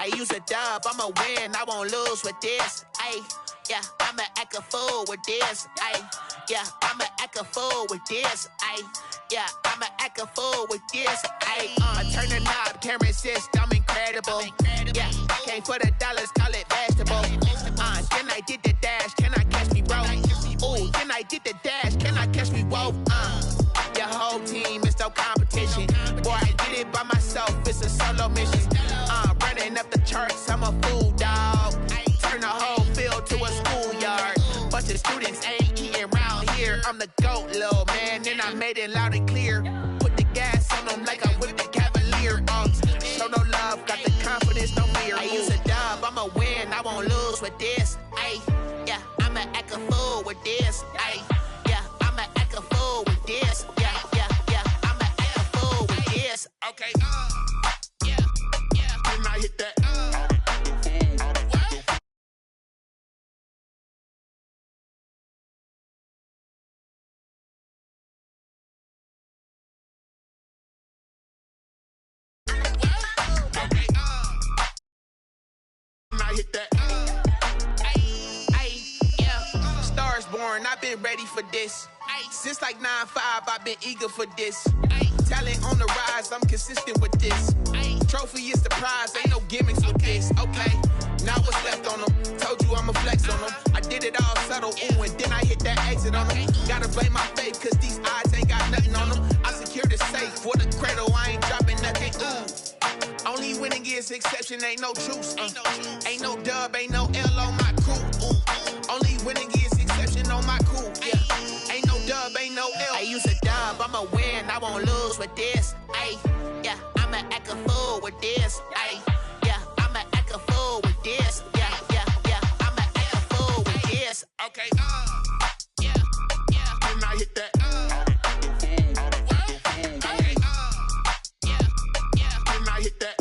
I use a dub, I'ma win, I won't lose with this. Ay, yeah, I'ma act a fool with this. Ay, yeah, I'ma act a fool with this. Ay, yeah, I'ma act a fool with this. Ay, I turn the knob, can't resist, I'm incredible. Yeah, came for the dollars, call it vegetable. Then I did the dash, can I catch me, bro? Ooh, then I did the dash, can I catch me, whoa? Your whole team is no competition. Boy, I did it by myself, it's a solo mission. Running up the charts, I'm a fool, dog. Turn the whole field to a schoolyard. Bunch of students ain't eating round here. I'm the GOAT, little man, and I made it loud and clear. Put the gas on them like I'm with the Cavalier. Show no love, got the confidence, no fear. I use a dub, I'ma win, I won't lose with this. Ay, yeah, I'ma act a fool with this. Ay, yeah, I'ma act a fool with this. Yeah, yeah, yeah, I'ma act a fool with this. Okay, yeah, yeah. Then I hit that. Hit that. Yeah. Stars born, I've been ready for this. Since like 9-5, I've been eager for this. Talent on the rise, I'm consistent with this. Trophy is the prize, ain't no gimmicks with this. Okay, now what's left on them? Told you I'ma flex on them. I did it all subtle, ooh, and then I hit that exit on them. Gotta blame my faith, cause these odds ain't got nothing on them. I secured the safe for the cradle, I ain't dropping nothing, ooh. Only winning is exception, ain't no truce. Ain't no dub, ain't no L on my crew. Only winning is exception on my crew. Yeah. Ain't no dub, ain't no L. I use a dub, I'ma win, I won't lose with this. Ay, yeah, I'ma act a fool with this. Ay, yeah, I'ma act a fool with this. Yeah, yeah, yeah, I'ma act a fool with this. Okay, yeah, yeah. Then I hit that. Hit that.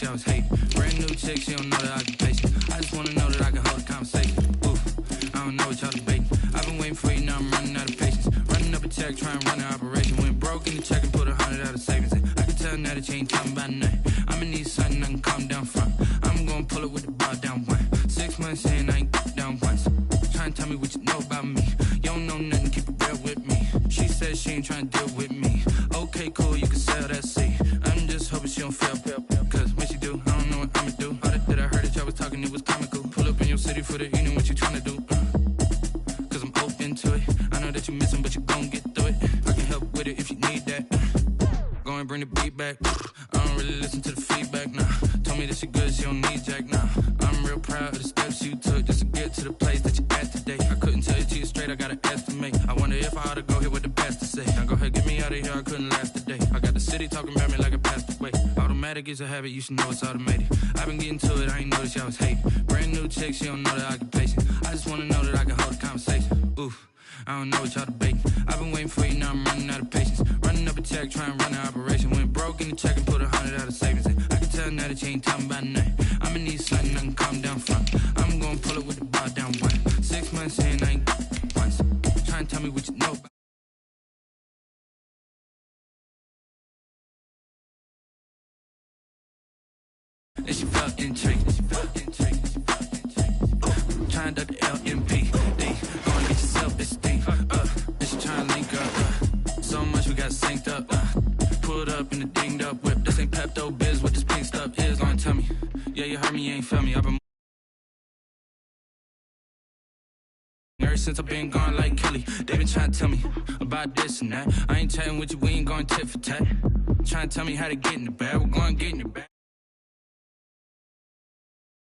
I was hating. Brand new chick, she don't know the occupation. I just wanna know that I can hold a conversation. Oof, I don't know what y'all debating. I've been waiting for you, now I'm running out of patience. Running up a check, trying to run an operation. Went broke in the check and put 100 out of savings. I can tell now that you ain't talking about nothing. I'ma need something I can calm down from. I'm gonna pull it with the bar down one. 6 months in, I ain't down once. Trying to tell me what you know about me. You don't know nothing, keep it real with me. She said she ain't trying to deal with me. Okay, cool, you can sell that seat. I'm just hoping she don't fail. Cause when she do, I don't know what I'ma do. All that I heard that y'all was talking, it was comical. Pull up in your city for the evening, what you tryna do? Cause I'm open to it. I know that you missing, but you gon' get through it. I can help with it if you need that. Go and bring the beat back. I don't really listen to the feedback, nah. Told me that she good, she don't need jack, nah. I'm real proud of the steps you took just to get to the place that you at today. I couldn't tell you to you straight, I gotta estimate. I wonder if I ought to go here with the best to say. Now go ahead, get me out of here, I couldn't last today. I got the city talking about me like a passed away. Automatic is a habit, you should know it's automated. I've been getting to it, I ain't noticed y'all was hating. Brand new chick, she don't know the occupation. I just wanna know that I can hold a conversation. Oof, I don't know what y'all debating. I've been waiting for you, now I'm running out of patience. Running up a check, trying to run an operation. Went broke in the check and put 100 out of savings. I can tell now that you ain't talking about nothing. I'ma need something I can calm down from. I'm gonna pull it with the bar down one. 6 months in, I ain't once. Trying to tell me what you know about. And she felt intrigued. Trying to duck the LMP. Go and get your self-esteem. And she trying to link up. So much we got synced up. Pulled up in the dinged up whip. This ain't Pepto Biz, what this pink stuff is. Long tell me. Yeah, you heard me, you ain't felt me. I've been since I've been gone like Kelly. They been trying to tell me about this and that. I ain't chatting with you, we ain't going tit for tat. Trying to tell me how to get in the bag, we're going to get in the bag.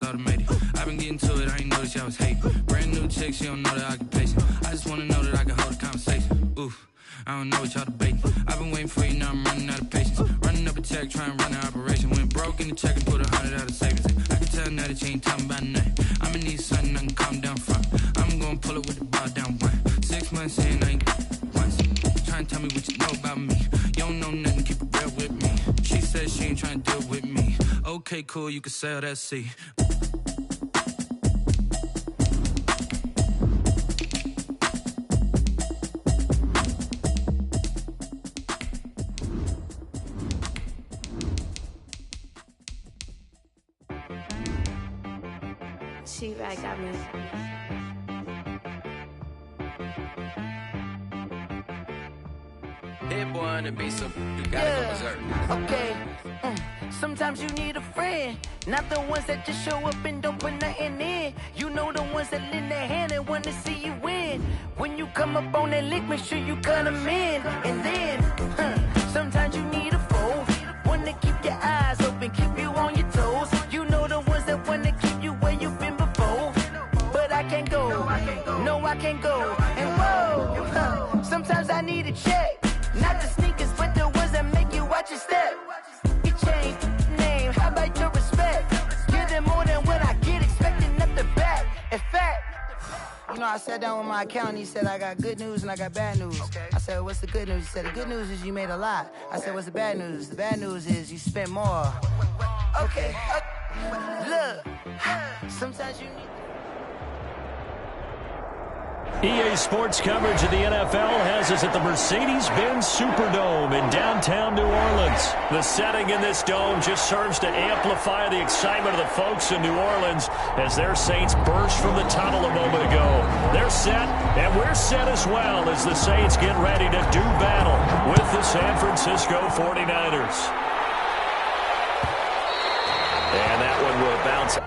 Automated. I've been getting to it, I ain't noticed y'all was hating. Brand new chick, she don't know the occupation. I just wanna know that I can hold a conversation. Oof, I don't know what y'all debating. I've been waiting for you, now I'm running out of patience. Running up a check, trying to run an operation. Went broke in the check and put 100 out of savings. I can tell now that you ain't talking about nothing. I'ma need something I can calm down from. I'm gonna pull it with the bar down one. 6 months in, I ain't once. Trying to tell me what you know about me. You don't know nothing, keep it real with me. She said she ain't trying to deal with me. Okay, cool, you can sell that seat. She-Rag got me. Hit boy on the beat, so you gotta go berserk. Okay. Sometimes you need a friend, not the ones that just show up and don't put nothing in. You know the ones that lend their hand and want to see you win. When you come up on that lick, make sure you cut them in. And then, sometimes you need a foe, one to keep your eyes open, keep you on your toes. You know the ones that want to keep you where you've been before. But I can't go, no I can't go. And whoa, sometimes I need a check. Not the sneakers, but the ones that make you watch your step. You change name, how about your respect? Give them more than what I get, expecting nothing back. In fact, you know, I sat down with my accountant, he said I got good news and I got bad news. I said, what's the good news? He said, the good news is you made a lot. I said, what's the bad news? The bad news is you spent more. Okay, look, sometimes you need... EA Sports coverage of the NFL has us at the Mercedes-Benz Superdome in downtown New Orleans. The setting in this dome just serves to amplify the excitement of the folks in New Orleans as their Saints burst from the tunnel a moment ago. They're set, and we're set as well as the Saints get ready to do battle with the San Francisco 49ers. And that one will bounce.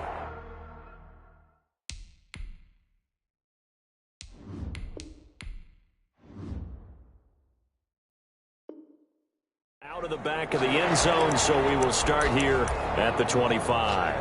Out of the back of the end zone, so we will start here at the 25.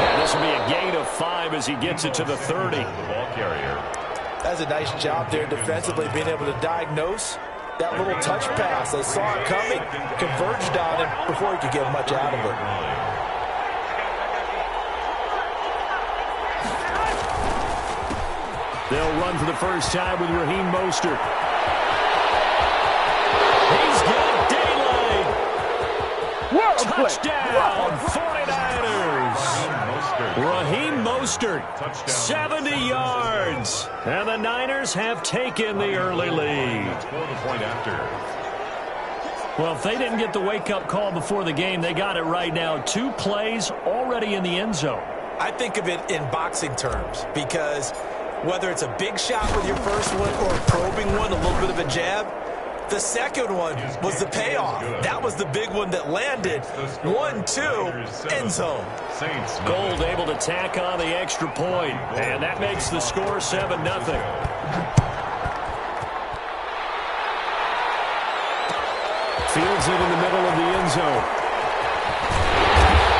And this will be a gain of 5 as he gets it to the 30. The ball carrier. That's a nice job there defensively, being able to diagnose that little touch pass. They saw it coming, converged on him before he could get much out of it. They'll run for the first time with Raheem Mostert. He's got daylight. Touchdown, 49ers. Raheem Mostert, 70 yards. And the Niners have taken the early lead. Well, if they didn't get the wake-up call before the game, they got it right now. 2 plays already in the end zone. I think of it in boxing terms because whether it's a big shot with your first one or a probing one, a little bit of a jab, the second one was the payoff. That was the big one that landed. 1-2, end zone. Gold able to tack on the extra point, and that makes the score 7-0. Fields it in the middle of the end zone.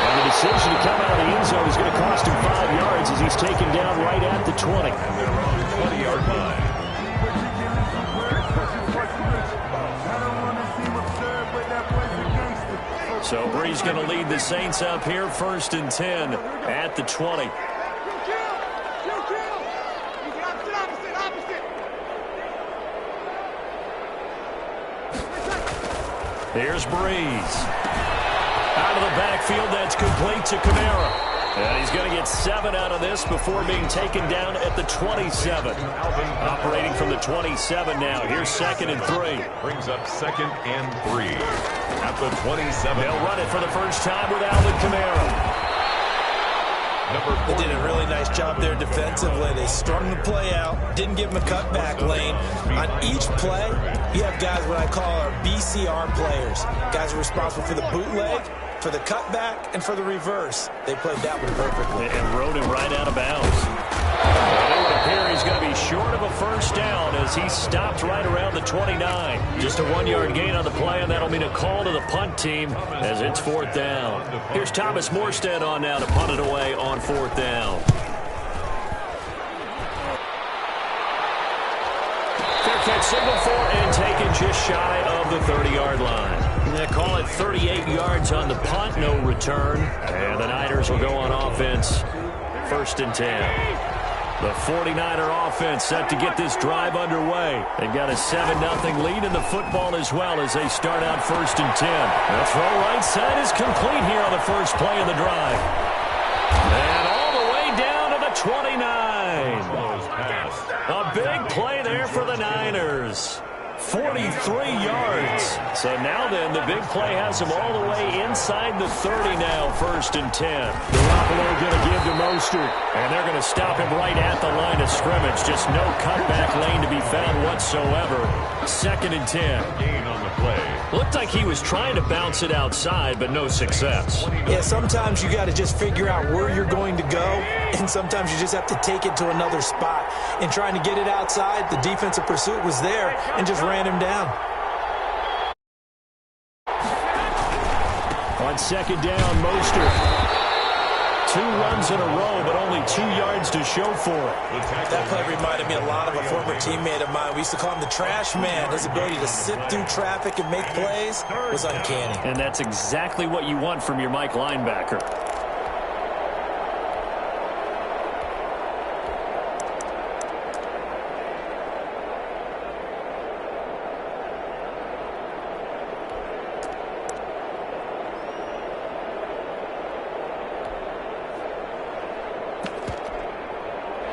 And the decision to come out of the end zone is going to cost him 5 yards as he's taken down right at the 20. 20-yard line. So Brees going to lead the Saints up here, 1st and 10 at the 20. Here's Brees. Out of the backfield, that's complete to Kamara. And he's going to get 7 out of this before being taken down at the 27. Operating from the 27 now. Here's 2nd and 3. Brings up 2nd and 3 at the 27. They'll run it for the first time with Alvin Kamara. They did a really nice job there defensively. They strung the play out, didn't give him a cutback lane. On each play, you have guys what I call our BCR players. Guys are responsible for the bootleg, for the cutback, and for the reverse. They played that one perfectly. And rode him right out of bounds. It would appear he's going to be short of a first down as he stopped right around the 29. Just a 1-yard gain on the play, and that'll mean a call to the punt team as it's 4th down. Here's Thomas Morstead on now to punt it away on 4th down. Fair catch signal for and taken just shy of the 30-yard line. They call it 38 yards on the punt, no return. And the Niners will go on offense, 1st and 10. The 49er offense set to get this drive underway. They've got a 7-0 lead in the football as well as they start out 1st and 10. The throw right side is complete here on the first play of the drive. And all the way down to the 29. A big play there for the Niners. 43 yards. So now then, the big play has him all the way inside the 30 now, 1st and 10. Garoppolo going to give to Mostert. And they're going to stop him right at the line of scrimmage. Just no cutback lane to be found whatsoever. 2nd and 10. Gain on the play. Looked like he was trying to bounce it outside, but no success. Yeah, sometimes you got to just figure out where you're going to go, and sometimes you just have to take it to another spot. In trying to get it outside, the defensive pursuit was there and just ran him down. On 2nd down, Mostert. 2 runs in a row, but only 2 yards to show for it. That play reminded me a lot of a former teammate of mine. We used to call him the trash man. His ability to sift through traffic and make plays was uncanny. And that's exactly what you want from your Mike linebacker.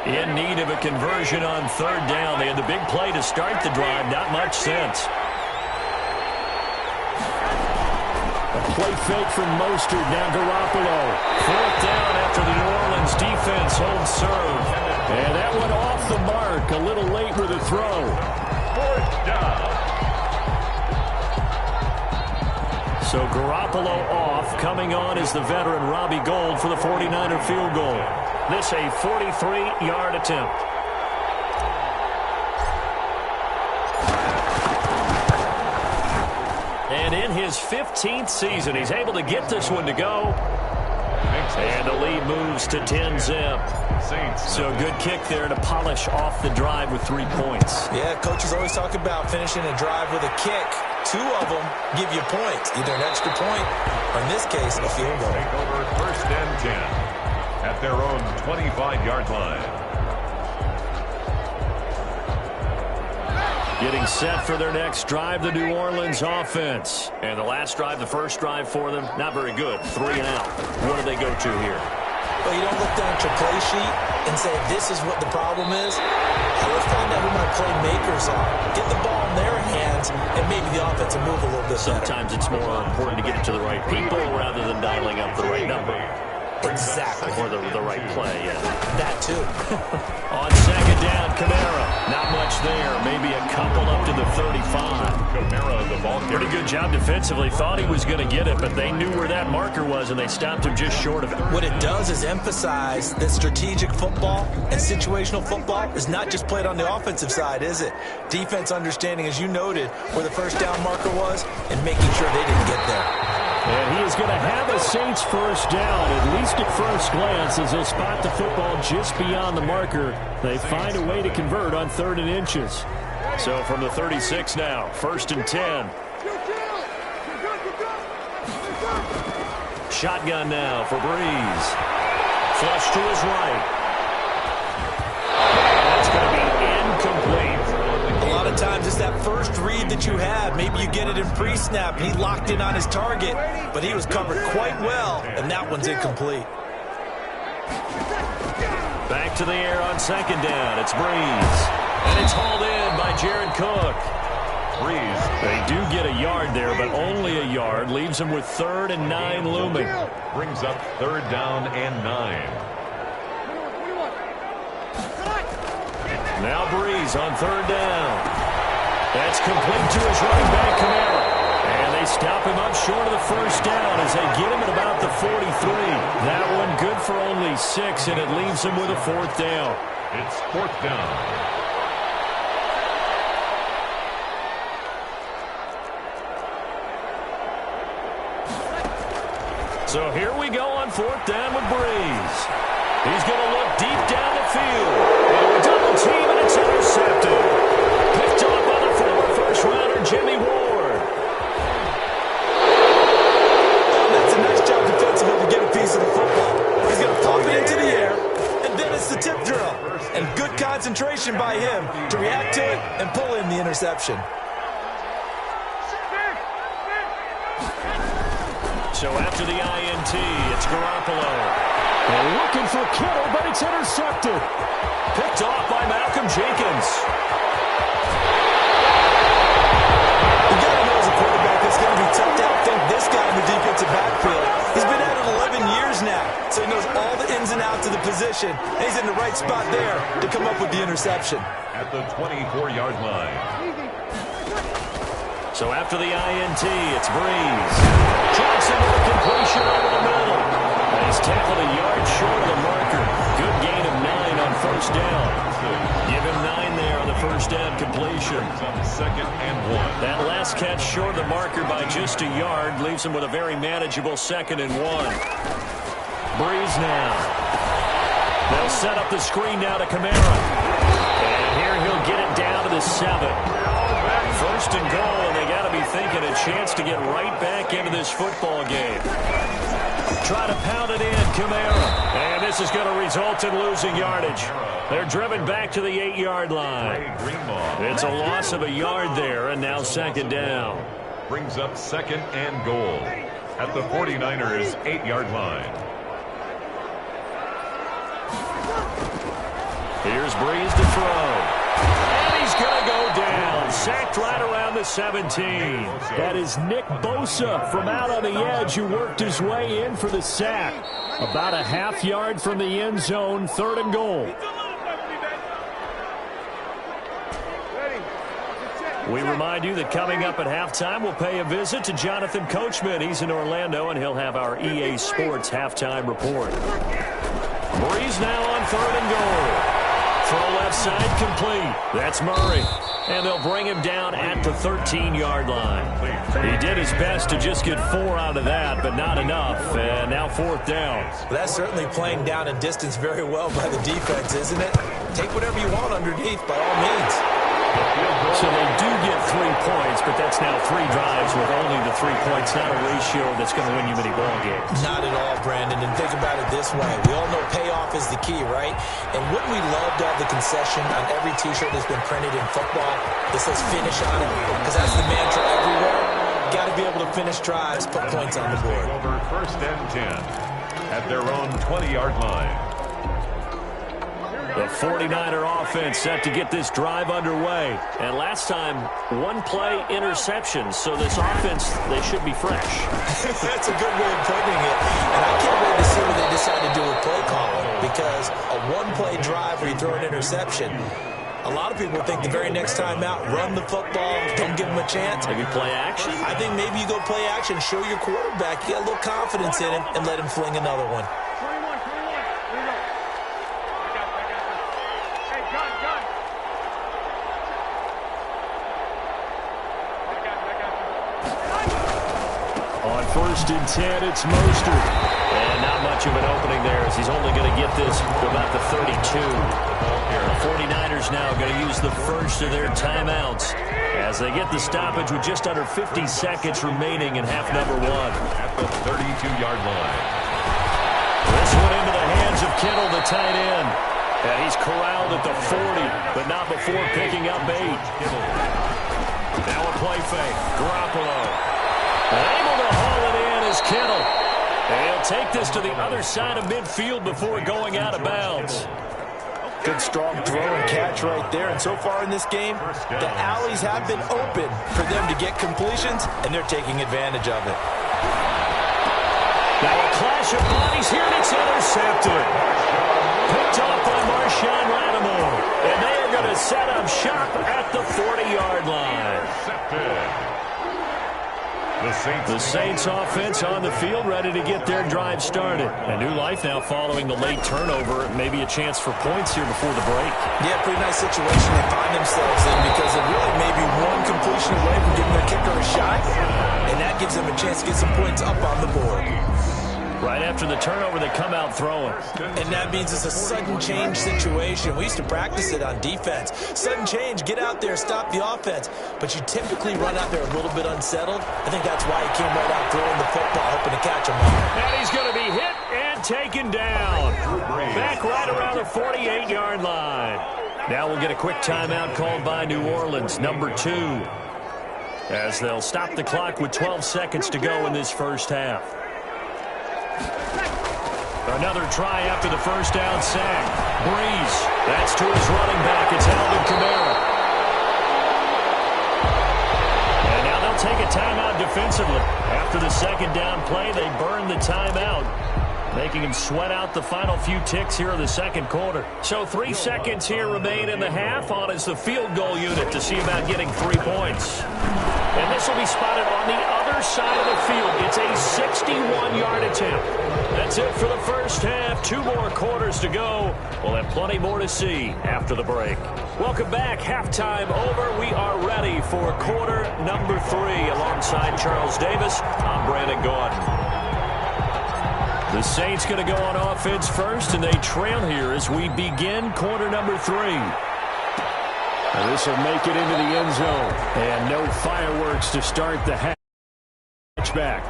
In need of a conversion on 3rd down. They had the big play to start the drive. Not much sense. A play fake from Mostert. Now Garoppolo. 4th down after the New Orleans defense holds serve. And that went off the mark. A little late with a throw. 4th down. So Garoppolo off. Coming on is the veteran Robbie Gould for the 49er field goal. This a 43-yard attempt. And in his 15th season, he's able to get this one to go. And the lead moves to 10-zip. So good kick there to polish off the drive with 3 points. Yeah, coaches always talk about finishing a drive with a kick. 2 of them give you points, either an extra point or, in this case, a field goal. Take over 1st and 10 at their own 25-yard line. Getting set for their next drive, the New Orleans offense. And the last drive, the first drive for them, not very good. 3 and out. What do they go to here? Well, you don't look down at your play sheet and say, this is what the problem is. Let's find out who my playmakers are. Get the ball in their hands, and maybe the offense will move a little bit better. Sometimes it's more important to get it to the right people rather than dialing up the right number. Exactly. Or the right play, yeah. That, too. On 2nd down, Kamara. Not much there. Maybe a couple up to the 35. Kamara, the ball carrier. Pretty good job defensively. Thought he was going to get it, but they knew where that marker was, and they stopped him just short of it. What it does is emphasize that strategic football and situational football is not just played on the offensive side, is it? Defense understanding, as you noted, where the first down marker was and making sure they didn't get there. And he is going to have a Saints first down, at least at first glance, as they'll spot the football just beyond the marker. They find a way to convert on 3rd and inches. So from the 36 now, 1st and 10. Shotgun now for Breeze. Flush to his right. That's going to be incomplete. A lot of times it's that first read that you have. Maybe you get it in pre-snap. He locked in on his target, but he was covered quite well, and that one's incomplete. Back to the air on 2nd down. It's Breeze. And it's hauled in by Jared Cook. Breeze. They do get a yard there, but only a yard. Leaves them with 3rd and 9 looming. Brings up 3rd down and 9. Now Breeze on third down. That's complete to his running back, Kamara. And they stop him up short of the first down as they get him at about the 43. That one good for only 6, and it leaves him with a fourth down. It's fourth down. So here we go on fourth down with Breeze. He's going to look deep down the field. And a double team, and it's intercepted. Picked off by the former first-rounder, Jimmy Ward. That's a nice job defensively to get a piece of the football. He's going to pump it into the air, and then it's the tip drill. And good concentration by him to react to it and pull in the interception. So after the INT, it's Garoppolo. And looking for Kittle, but it's intercepted. Picked off by Malcolm Jenkins. You got to know as a quarterback it's going to be tough to outthink this guy in the defensive backfield. He's been at it 11 years now, so he knows all the ins and outs of the position. And he's in the right spot there to come up with the interception. At the 24-yard line. So after the INT, it's Breeze. Johnson with a completion over the middle. And he's tackled a yard short of the marker. Good gain of 9 on first down. Give him 9 there on the first down completion. On second and 1. That last catch short of the marker by just a yard leaves him with a very manageable second and 1. Breeze now. They'll set up the screen now to Kamara. And here he'll get it down to the 7. First and goal, and they got to be thinking a chance to get right back into this football game. Try to pound it in, Kamara. And this is going to result in losing yardage. They're driven back to the 8-yard line. It's a loss of a yard there, and now second down. Brings up second and goal at the 49ers' 8-yard line. Here's Breeze to throw. And he's going to go down. Sacked right around the 17. That is Nick Bosa from out on the edge who worked his way in for the sack. About a half yard from the end zone, third and goal. We remind you that coming up at halftime, we'll pay a visit to Jonathan Coachman. He's in Orlando, and he'll have our EA Sports halftime report. Breeze now on third and goal. Throw left side complete. That's Murray. And they'll bring him down at the 13-yard line. He did his best to just get 4 out of that, but not enough. And now fourth down. Well, that's certainly playing down and distance very well by the defense, isn't it? Take whatever you want underneath by all means. So they do get 3 points, but that's now 3 drives with only the 3 points, not a ratio that's going to win you many ball games. Not at all, Brandon. And think about it this way. We all know payoff is the key, right? And wouldn't we love to have the concession on every T-shirt that's been printed in football that says finish on it? Because that's the mantra everywhere. Got to be able to finish drives, put points on the board. Over first and 10 at their own 20-yard line. The 49er offense set to get this drive underway. And last time, 1-play interception. So this offense, they should be fresh. That's a good way of putting it. And I can't wait to see what they decide to do with play calling. Because a 1-play drive where you throw an interception, a lot of people think the very next time out, run the football, don't give them a chance. Maybe play action? I think maybe you go play action, show your quarterback, you got a little confidence in him, and let him fling another one. First and 10, it's Mostert. And not much of an opening there as he's only going to get this to about the 32. The 49ers now going to use the first of their timeouts as they get the stoppage with just under 50 seconds remaining in half number 1. At the 32-yard line. This one into the hands of Kittle, the tight end. And he's corralled at the 40, but not before picking up 8. Now a play fake. Garoppolo. Able to haul it in is Kittle. And he'll take this to the other side of midfield before going out of bounds. Good strong throw and catch right there. And so far in this game, the alleys have been open for them to get completions, and they're taking advantage of it. Now a clash of bodies here, and it's intercepted. Picked off by Marshawn Lattimore. And they are going to set up shop at the 40-yard line. The Saints offense on the field, ready to get their drive started. A new life now following the late turnover. Maybe a chance for points here before the break. Yeah, pretty nice situation they find themselves in because it really may be one completion away from giving their kicker a shot, and that gives them a chance to get some points up on the board. Right after the turnover, they come out throwing. And that means it's a sudden change situation. We used to practice it on defense. Sudden change, get out there, stop the offense. But you typically run out there a little bit unsettled. I think that's why he came right out throwing the football, hoping to catch him. And he's going to be hit and taken down. Back right around the 48-yard line. Now we'll get a quick timeout called by New Orleans, number 2. As they'll stop the clock with 12 seconds to go in this first half. Another try after the first down sack. Breeze. That's to his running back. It's Alvin Kamara. And now they'll take a timeout defensively. After the second down play, they burn the timeout, making him sweat out the final few ticks here in the second quarter. So 3 seconds here remain in the half. On is the field goal unit to see about getting 3 points. And this will be spotted on the other side of the field. It's a 61-yard attempt. That's it for the first half. 2 more quarters to go. We'll have plenty more to see after the break. Welcome back. Halftime over. We are ready for quarter number 3. Alongside Charles Davis, I'm Brandon Gaudin. The Saints going to go on offense first, and they trail here as we begin quarter number 3. And this will make it into the end zone. And no fireworks to start the half. Back.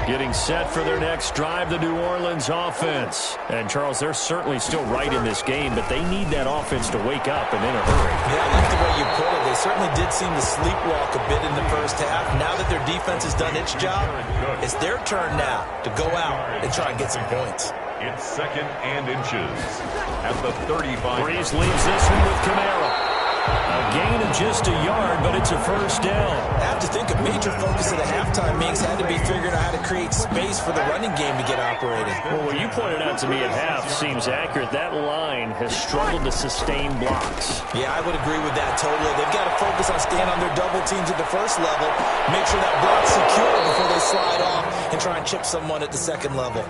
Getting set for their next drive, the New Orleans offense. And, Charles, they're certainly still right in this game, but they need that offense to wake up and in a hurry. Yeah, I like the way you put it. They certainly did seem to sleepwalk a bit in the first half. Now that their defense has done its job, it's their turn now to go out and try and get some points. It's 2nd and inches at the 35. Breeze leaves this one with Kamara. A gain of just a yard, but it's a first down. I have to think a major focus of the halftime meetings had to be figuring out how to create space for the running game to get operating. Well, what you pointed out to me at half seems accurate. That line has struggled to sustain blocks. Yeah, I would agree with that totally. They've got to focus on staying on their double teams at the first level, make sure that block's secure before they slide off and try and chip someone at the second level.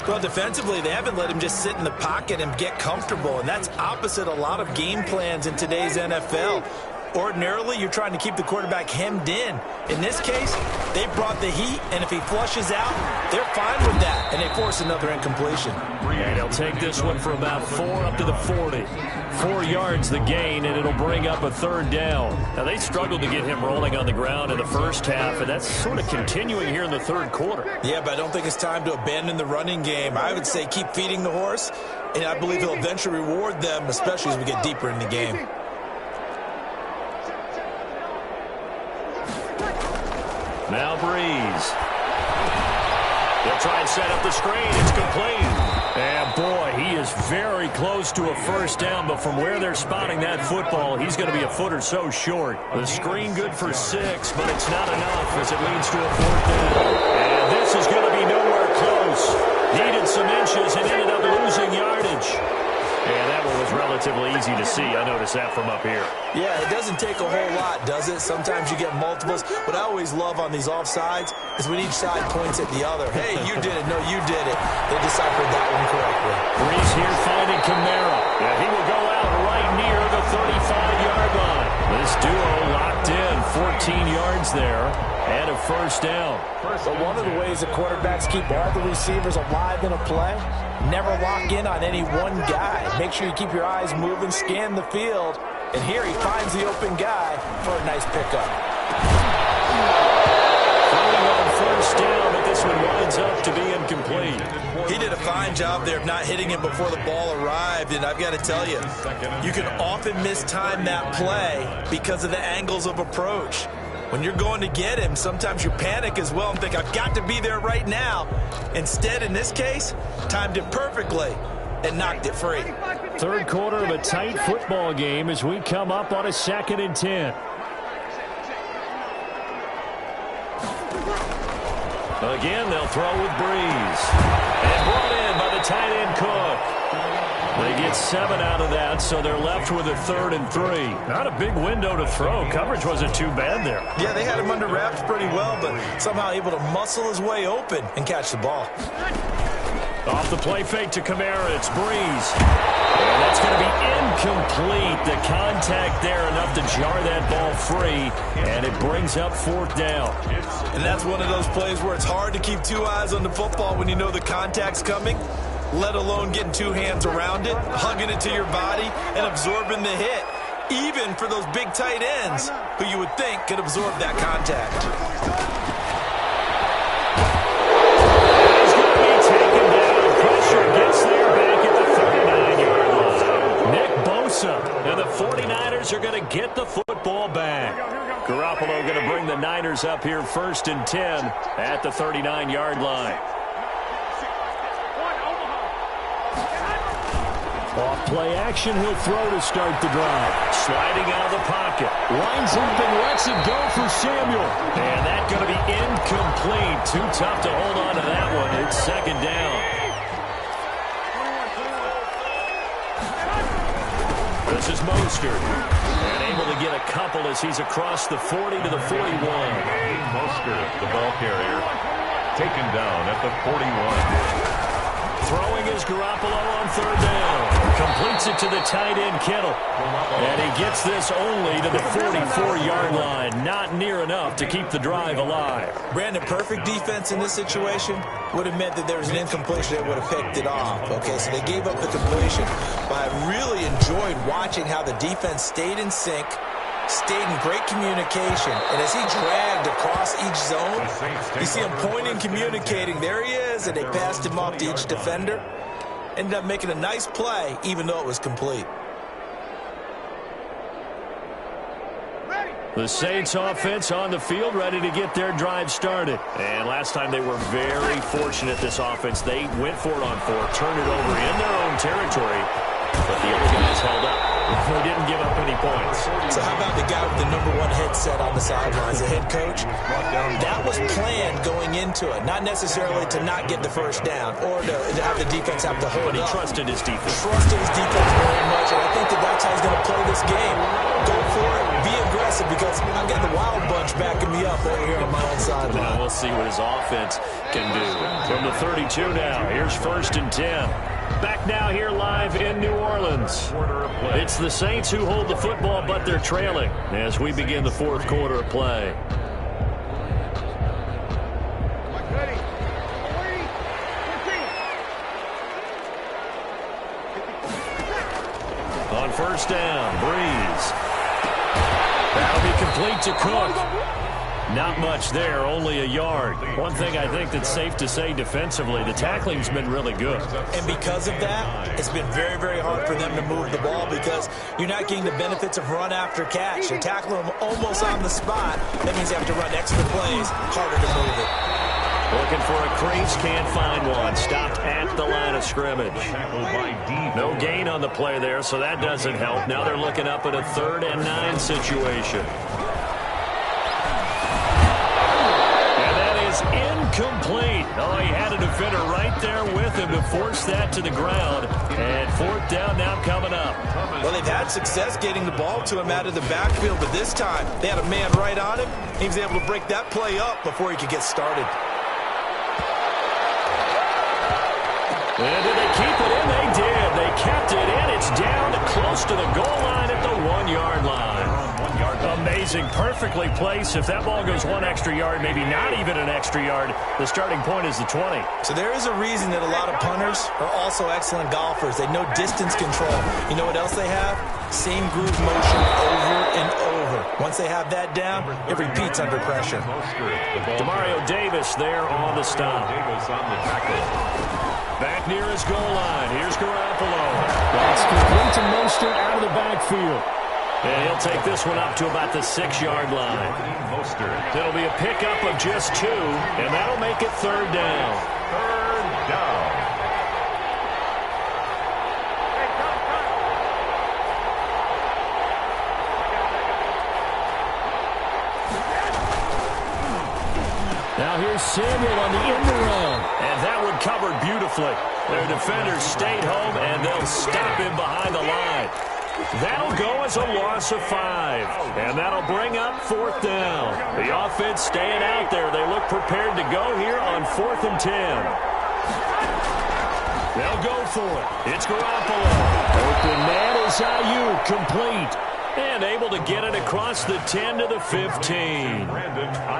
Well, defensively, they haven't let him just sit in the pocket and get comfortable, and that's opposite a lot of game plans in today's NFL. Ordinarily, you're trying to keep the quarterback hemmed in. In this case, they brought the heat, and if he flushes out, they're fine with that, and they force another incompletion. And they'll take this one for about 4 up to the 40. 4 yards the gain, and it'll bring up a third down. Now, they struggled to get him rolling on the ground in the first half, and that's sort of continuing here in the third quarter. Yeah, but I don't think it's time to abandon the running game. I would say keep feeding the horse, and I believe he'll eventually reward them, especially as we get deeper in the game. Now Breeze. They'll try and set up the screen. It's complete. And, boy, he is very close to a first down, but from where they're spotting that football, he's going to be a foot or so short. The screen good for 6, but it's not enough as it leads to a 4th down. And this is going to be nowhere close. Needed some inches and ended up losing yardage. And that one was relatively easy to see. I noticed that from up here. Yeah, it doesn't take a whole lot, does it? Sometimes you get multiples. What I always love on these offsides is when each side points at the other. Hey, you did it. No, you did it. They deciphered that one correctly. Breeze here finding Kamara. Yeah, he will go out right near the 35-yard line. This duo locked in. 14 yards there and a first down. So one of the ways the quarterbacks keep all the receivers alive in a play, never lock in on any one guy. Make sure you keep your eyes moving, scan the field, and here he finds the open guy for a nice pickup. Throwing on first down, but this one winds up to be incomplete. He did a fine job there of not hitting him before the ball arrived, and I've got to tell you, you can often mistime that play because of the angles of approach. When you're going to get him, sometimes you panic as well and think, I've got to be there right now. Instead, in this case, timed it perfectly and knocked it free. Third quarter of a tight football game as we come up on a 2nd and 10. Again, they'll throw with Breeze. And brought in by the tight end Cook. They get 7 out of that, so they're left with a 3rd and 3. Not a big window to throw. Coverage wasn't too bad there. Yeah, they had him under wraps pretty well, but somehow able to muscle his way open and catch the ball. Off the play fake to Kamara, it's Breeze. And that's going to be incomplete. The contact there enough to jar that ball free, and it brings up 4th down. And that's one of those plays where it's hard to keep 2 eyes on the football when you know the contact's coming, let alone getting 2 hands around it, hugging it to your body, and absorbing the hit, even for those big tight ends who you would think could absorb that contact. He's going to be taken down. Pressure gets there back at the 39-yard line. Nick Bosa and the 49ers are going to get the football back. Garoppolo going to bring the Niners up here 1st and 10 at the 39-yard line. Off play action, he'll throw to start the drive. Sliding out of the pocket. Lines up and lets it go for Samuel. And that's going to be incomplete. Too tough to hold on to that one. It's 2nd down. This is Mostert. And able to get a couple as he's across the 40 to the 41. Mostert, the ball carrier, taken down at the 41. Throwing is Garoppolo on 3rd down. Completes it to the tight end, Kittle. And he gets this only to the 44-yard line. Not near enough to keep the drive alive. Brandon, perfect defense in this situation would have meant that there was an incompletion that would have picked it off. Okay, so they gave up the completion. But I really enjoyed watching how the defense stayed in sync, stayed in great communication, and as he dragged across each zone, you see him pointing, communicating. There he is, and they passed him off to each defender. Ended up making a nice play, even though it was complete. The Saints offense on the field, ready to get their drive started. And last time they were very fortunate, this offense. They went for it on 4th, turned it over in their own territory, but the other guys held up. They didn't give up any points. So how about the guy with the #1 headset on the sidelines, the head coach? That was planned going into it, not necessarily to not get the 1st down or to have the defense have to hold But he up. trusted his defense. Trusted his defense very much, and I think that's how he's going to play this game. Go for it, be aggressive, because I've got the wild bunch backing me up over here on my own sideline. Now we'll see what his offense can do. From the 32 now, here's 1st and 10. Back now here live in New Orleans. It's the Saints who hold the football, but they're trailing as we begin the 4th quarter of play. On 1st down, Breeze. That'll be complete to Cook. Not much there, only a yard. One thing I think that's safe to say defensively, the tackling's been really good. And because of that, it's been very, very hard for them to move the ball because you're not getting the benefits of run after catch. You're tackling them almost on the spot. That means you have to run extra plays, harder to move it. Looking for a crease, can't find one. Stopped at the line of scrimmage. No gain on the play there, so that doesn't help. Now they're looking up at a 3rd and 9 situation. Incomplete. Oh, he had a defender right there with him to force that to the ground. And 4th down now coming up. Well, they've had success getting the ball to him out of the backfield, but this time they had a man right on him. He was able to break that play up before he could get started. And did they keep it in? They did. They kept it in. It's down to close to the goal line at the 1-yard line. Amazing. Perfectly placed. If that ball goes 1 extra yard, maybe not even an extra yard, the starting point is the 20. So there is a reason that a lot of punters are also excellent golfers. They know distance control. You know what else they have? Same groove motion over and over. Once they have that down, it repeats under pressure. Demario Davis there on the stop. Back near his goal line. Here's Garoppolo. That's complete to Mostert out of the backfield. And he'll take this one up to about the 6-yard line. It'll be a pickup of just 2, and that'll make it 3rd down. 3rd down. Now here's Samuel on the end around. And that one covered beautifully. Their defenders stayed home, and they'll stop him behind the line. That'll go as a loss of 5. And that'll bring up 4th down. The offense staying out there. They look prepared to go here on 4th and 10. They'll go for it. It's Garoppolo. Open man is Ayuk, complete. And able to get it across the 10 to the 15.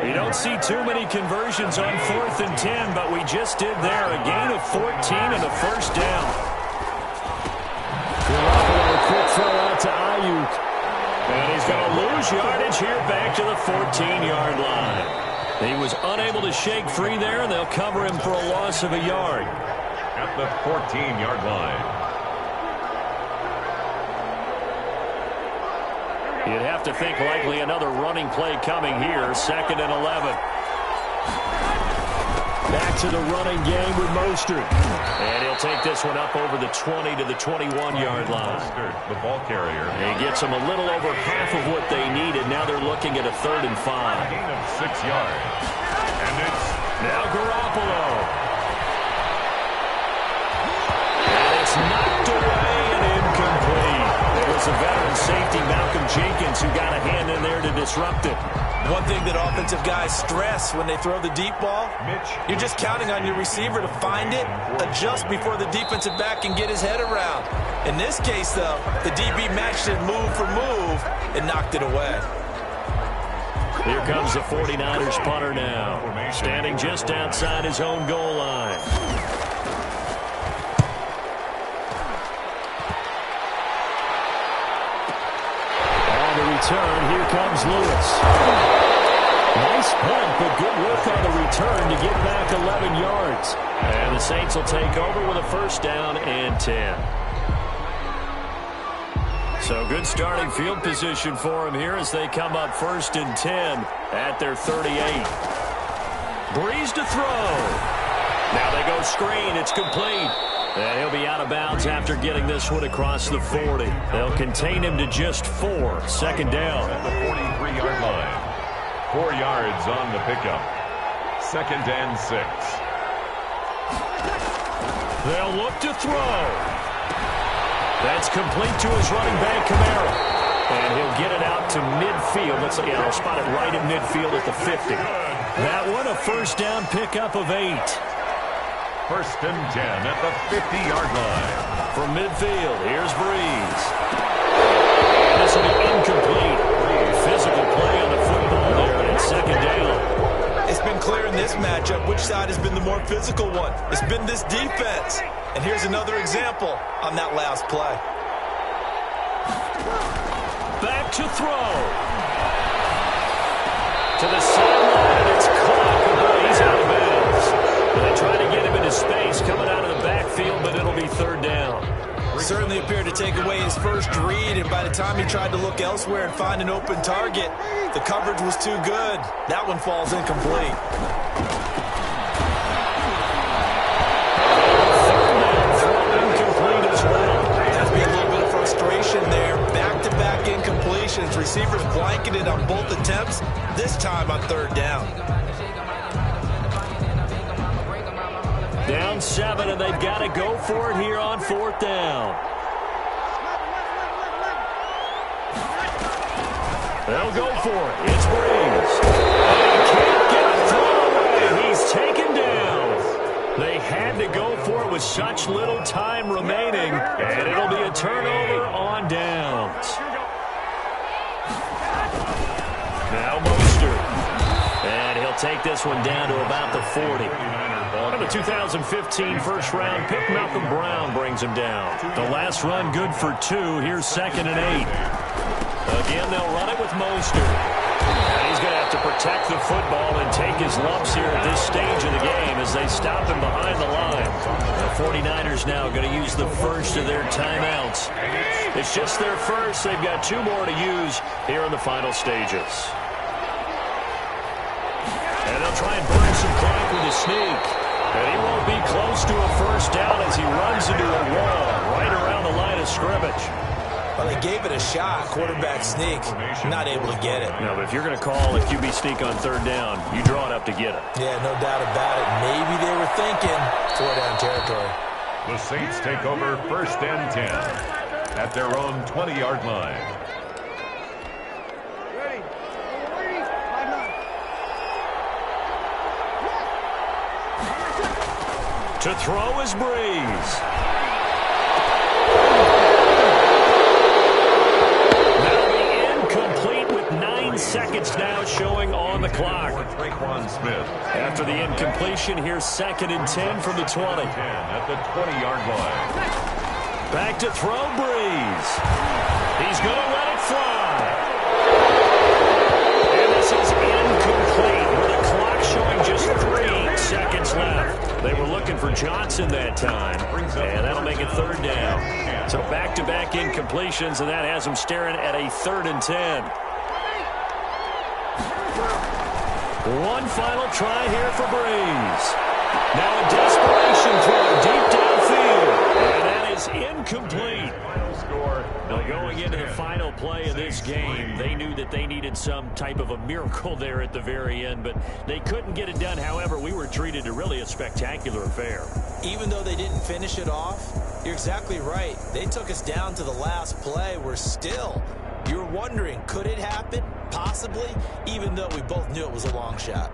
You don't see too many conversions on 4th and 10, but we just did there. A gain of 14 and a first down. Garoppolo, a quick throw out to Ayuk. And he's going to lose yardage here back to the 14-yard line. He was unable to shake free there, and they'll cover him for a loss of a yard. At the 14-yard line. You'd have to think likely another running play coming here. 2nd and 11. Back to the running game with Mostert. And he'll take this one up over the 20 to the 21-yard line. Mostert, the ball carrier. He gets them a little over half of what they needed. Now they're looking at a 3rd and 5. Gain of 6 yards. And it's now Garoppolo. And it's knocked away and incomplete. It was a veteran safety, Malcolm Jenkins, who got a hand in there to disrupt it. One thing that offensive guys stress when they throw the deep ball, you're just counting on your receiver to find it, adjust before the defensive back can get his head around. In this case, though, the DB matched it move for move and knocked it away. Here comes the 49ers punter now, standing just outside his own goal line. Return, here comes Lewis. Nice punt, but good work on the return to get back 11 yards. And the Saints will take over with a first down and 10. So good starting field position for them here as they come up 1st and 10 at their 38. Breeze to throw. Now they go screen. It's complete. And he'll be out of bounds after getting this one across the 40. They'll contain him to just 4. 2nd down. at the 43-yard line. 4 yards on the pickup. 2nd and 6. They'll look to throw. That's complete to his running back, Kamara. And he'll get it out to midfield. Let's see, I'll spot it right in midfield at the 50. That one, a first down pickup of 8. 1st and 10 at the 50-yard line. From midfield, here's Breeze. This will be incomplete. Physical play on the football there, and it's 2nd down. It's been clear in this matchup which side has been the more physical one. It's been this defense. And here's another example on that last play. Back to throw. To the sideline, and it's caught. He's out of bounds. They try to get him into space coming out of the backfield, but it'll be 3rd down. Certainly appeared to take away his first read, and by the time he tried to look elsewhere and find an open target, the coverage was too good. That one falls incomplete. 3rd down, throw incomplete as well. Has been a little bit of frustration there. Back-to-back incompletions. Receivers blanketed on both attempts, this time on 3rd down. Down 7, and they've got to go for it here on 4th down. They'll go for it. It's Breeze. They can't get a throw away. He's taken down. They had to go for it with such little time remaining, and it'll be a turnover on downs. Now Mostert. And he'll take this one down to about the 40. And the 2015 first-round pick, Malcolm Brown, brings him down. The last run good for 2. Here's 2nd and 8. Again, they'll run it with Mostert. And he's going to have to protect the football and take his lumps here at this stage of the game as they stop him behind the line. The 49ers now going to use the first of their timeouts. It's just their first. They've got 2 more to use here in the final stages. And they'll try and burn some clock with a sneak. And he won't be close to a first down as he runs into a wall right around the line of scrimmage. Well, they gave it a shot. Quarterback sneak, not able to get it. No, but if you're going to call a QB sneak on third down, you draw it up to get it. Yeah, no doubt about it. Maybe they were thinking 4-down territory. The Saints take over 1st and 10 at their own 20-yard line. To throw is Breeze. That'll be incomplete with 9 seconds now showing on the clock. After the incompletion, here's 2nd and 10 from the 20. At the 20-yard line. Back to throw, Breeze. He's going to let it fly. And this is incomplete with the clock showing just 3 seconds left. They were looking for Johnson that time, and that'll make it 3rd down. So back-to-back incompletions, and that has them staring at a 3rd and 10. One final try here for Breeze. Now a desperation throw deep downfield, and that is incomplete. Going into the final play of this game, they knew that they needed some type of a miracle there at the very end, but they couldn't get it done. However, we were treated to really a spectacular affair. Even though they didn't finish it off, you're exactly right. They took us down to the last play. We're still, you're wondering, could it happen? Possibly, even though we both knew it was a long shot.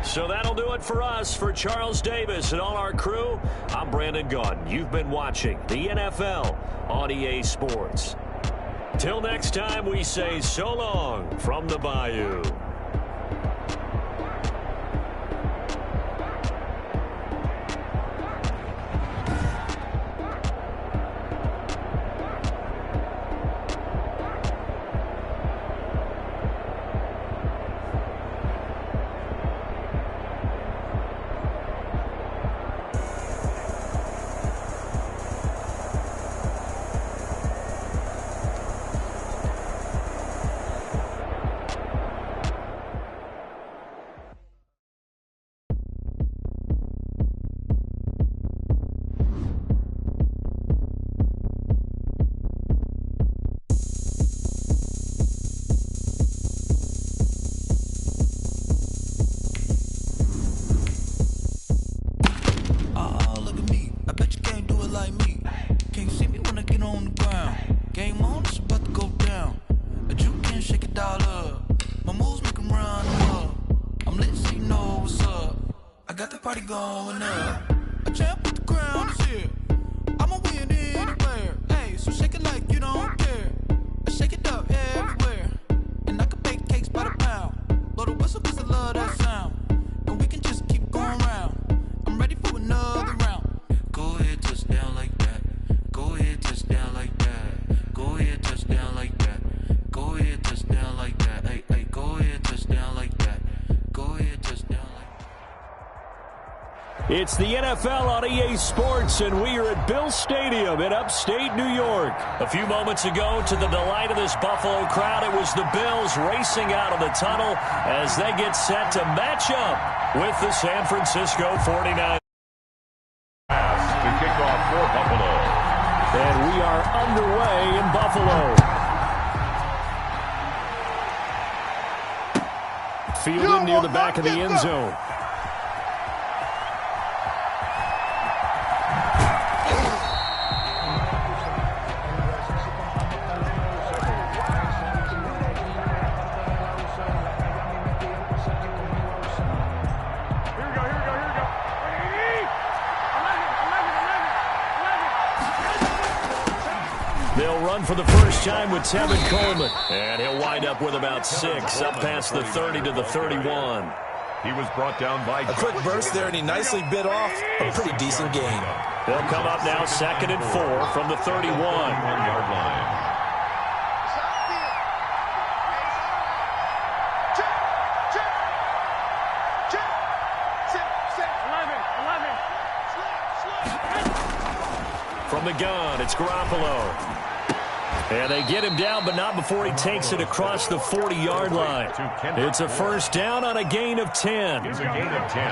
So that'll do it for us. For Charles Davis and all our crew, I'm Brandon Gaudin. You've been watching the NFL on EA Sports. Till next time, we say so long from the Bayou. Going up. A champ with the crown is here. I'ma win anywhere. Hey, so shake it like you don't care. I shake it up everywhere. And I can bake cakes by the pound. Blow the whistle cause I love that sound. And we can just keep going round. I'm ready for another round. Go ahead, touch down like that. Go ahead, touch down like that. Go ahead, touch down like that. Go ahead, touch down like that. Hey, hey, go ahead, touch down like that. Go ahead, touch down like that. It's the NFL on EA Sports, and we are at Bill Stadium in upstate New York. A few moments ago, to the delight of this Buffalo crowd, it was the Bills racing out of the tunnel as they get set to match up with the San Francisco 49ers. Pass to kick off for Buffalo. And we are underway in Buffalo. Fielded near the back of the end zone. They'll run for the first time with Tevin Coleman. And he'll wind up with about 6, up past the 30 to the 31. He was brought down by a quick burst there, and he nicely bit off a pretty decent gain. They'll come up now 2nd and 4 from the 31. 1-yard line. From the gun, it's Garoppolo. And they get him down, but not before he takes it across the 40-yard line. It's a first down on a gain of 10. It's a gain of 10.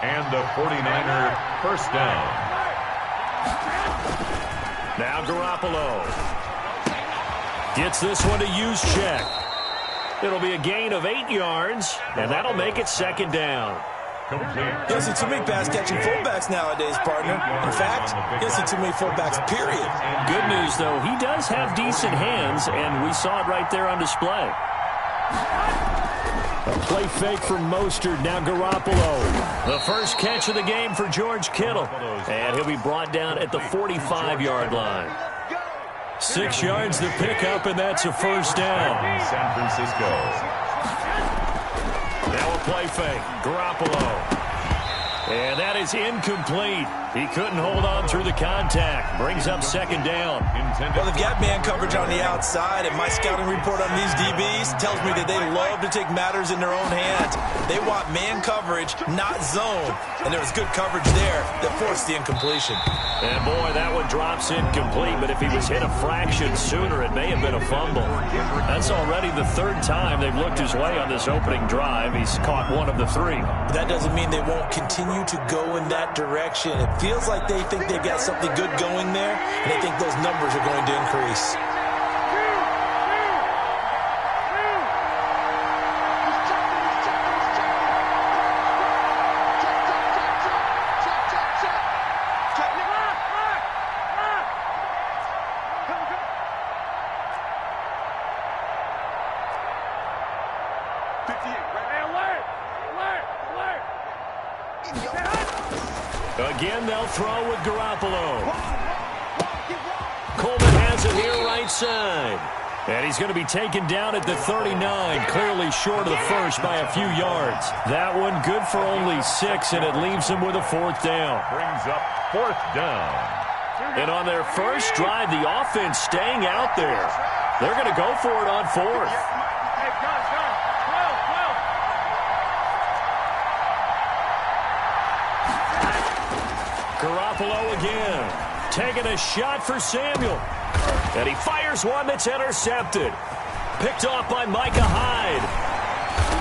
And the 49er first down. Now Garoppolo gets this one to Juszczyk. It'll be a gain of 8 yards, and that'll make it 2nd down. You see too many pass-catching fullbacks nowadays, partner. In fact, you see too many fullbacks, period. Good news, though, he does have decent hands, and we saw it right there on display. A play fake from Mostert, now Garoppolo. The first catch of the game for George Kittle, and he'll be brought down at the 45-yard line. 6 yards to pick up, and that's a first down. San Francisco. Now a play fake. Garoppolo. And that is incomplete. He couldn't hold on through the contact. Brings up 2nd down. Well, they've got man coverage on the outside, and my scouting report on these DBs tells me that they love to take matters in their own hands. They want man coverage, not zone. And there was good coverage there that forced the incompletion. And, boy, that one drops incomplete, but if he was hit a fraction sooner, it may have been a fumble. That's already the 3rd time they've looked his way on this opening drive. He's caught 1 of the 3. But that doesn't mean they won't continue to go in that direction. It feels like they think they've got something good going there, and they think those numbers are going to increase. Again, they'll throw with Garoppolo. Coleman has it here right side. And he's going to be taken down at the 39, clearly short of the first by a few yards. That one good for only 6, and it leaves him with a 4th down. Brings up 4th down. And on their first drive, the offense staying out there. They're going to go for it on 4th. Garoppolo again, taking a shot for Samuel. And he fires one that's intercepted. Picked off by Micah Hyde.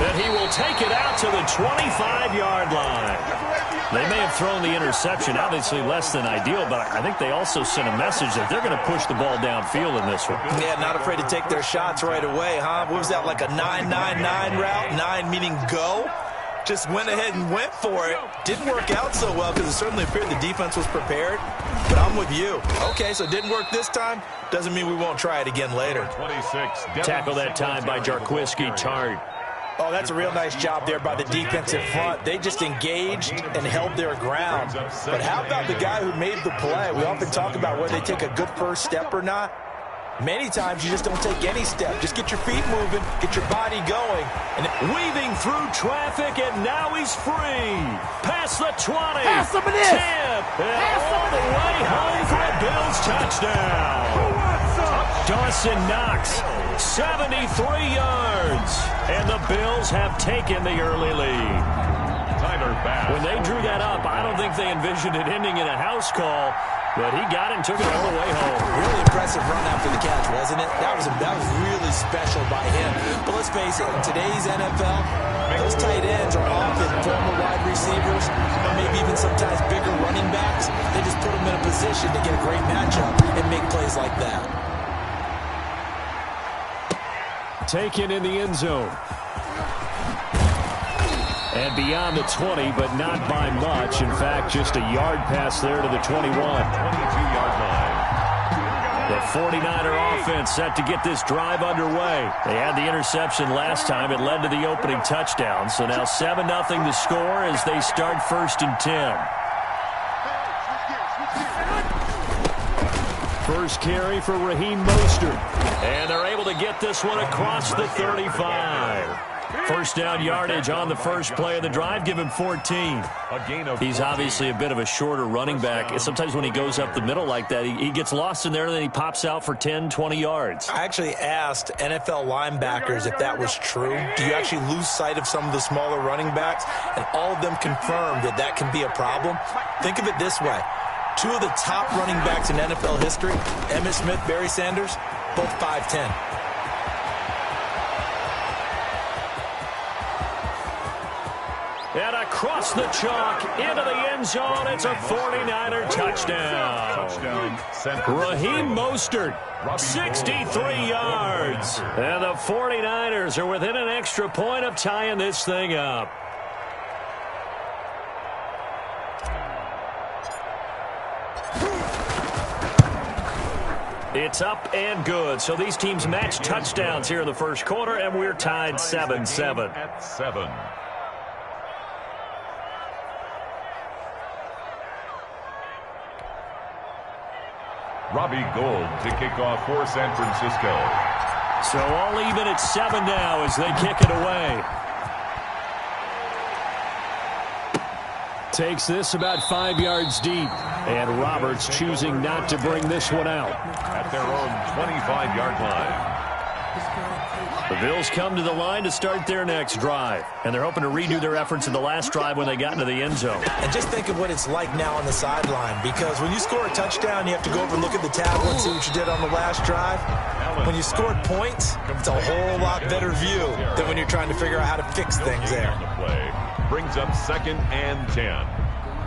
And he will take it out to the 25-yard line. They may have thrown the interception, obviously less than ideal, but I think they also sent a message that they're going to push the ball downfield in this one. Yeah, not afraid to take their shots right away, huh? What was that, like a 9-9-9 route? 9 meaning go? Just went ahead and went for it. Didn't work out so well because it certainly appeared the defense was prepared. But I'm with you. Okay, so it didn't work this time. Doesn't mean we won't try it again later. 26. Tackle that time by Jarquiski Tartt. Oh, that's a real nice job there by the defensive front. They just engaged and held their ground. But how about the guy who made the play? We often talk about whether they take a good first step or not. Many times you just don't take any step. Just get your feet moving, get your body going. And weaving through traffic, and now he's free. Past the 20. Pass him it is. 10. And all the way home for a Bills touchdown. Dawson Knox, 73 yards. And the Bills have taken the early lead. Tyler Bass. When they drew that up, I don't think they envisioned it ending in a house call. But he got it and took it all the way home. Really impressive run after the catch, wasn't it? That was really special by him. But let's face it, in today's NFL, those tight ends are often former wide receivers, or maybe even sometimes bigger running backs. They just put them in a position to get a great matchup and make plays like that. Taken in the end zone. And beyond the 20, but not by much. In fact, just a yard pass there to the 21. 22-yard line. The 49er offense set to get this drive underway. They had the interception last time. It led to the opening touchdown. So now 7-0 the score as they start 1st and 10. First carry for Raheem Mostert. And they're able to get this one across the 35. First down yardage on the first play of the drive. Give him 14. He's obviously a bit of a shorter running back. Sometimes when he goes up the middle like that, he gets lost in there, and then he pops out for 10, 20 yards. I actually asked NFL linebackers if that was true. Do you actually lose sight of some of the smaller running backs? And all of them confirmed that that can be a problem. Think of it this way. Two of the top running backs in NFL history, Emmitt Smith, Barry Sanders, both 5'10". And across the chalk into the end zone, it's a 49er touchdown. Raheem Mostert, 63 yards. And the 49ers are within an extra point of tying this thing up. It's up and good. So these teams match touchdowns here in the first quarter, and we're tied 7-7. At 7. Robbie Gould to kick off for San Francisco. So all even at 7 now as they kick it away. Takes this about 5 yards deep. And Roberts choosing not to bring this one out. At their own 25-yard line. The Bills come to the line to start their next drive. And they're hoping to redo their efforts in the last drive when they got into the end zone. And just think of what it's like now on the sideline. Because when you score a touchdown, you have to go over and look at the tablet and see what you did on the last drive. When you scored points, it's a whole lot better view than when you're trying to figure out how to fix things there. Brings up 2nd and 10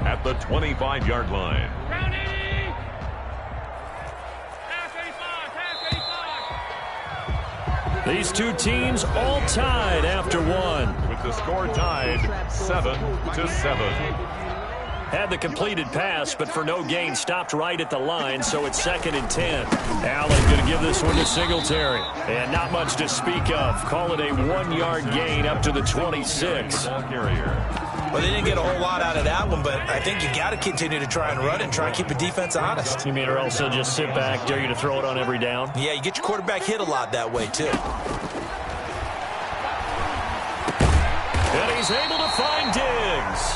at the 25-yard line. These two teams all tied after one. With the score tied 7-7. Had the completed pass, but for no gain, stopped right at the line, so it's 2nd and 10. Allen going to give this one to Singletary. And not much to speak of. Call it a 1-yard gain up to the 26. Well, they didn't get a whole lot out of that one, but I think you got to continue to try and run and try and keep the defense honest. You mean or else they'll just sit back, dare you to throw it on every down? Yeah, you get your quarterback hit a lot that way, too. And he's able to find Diggs.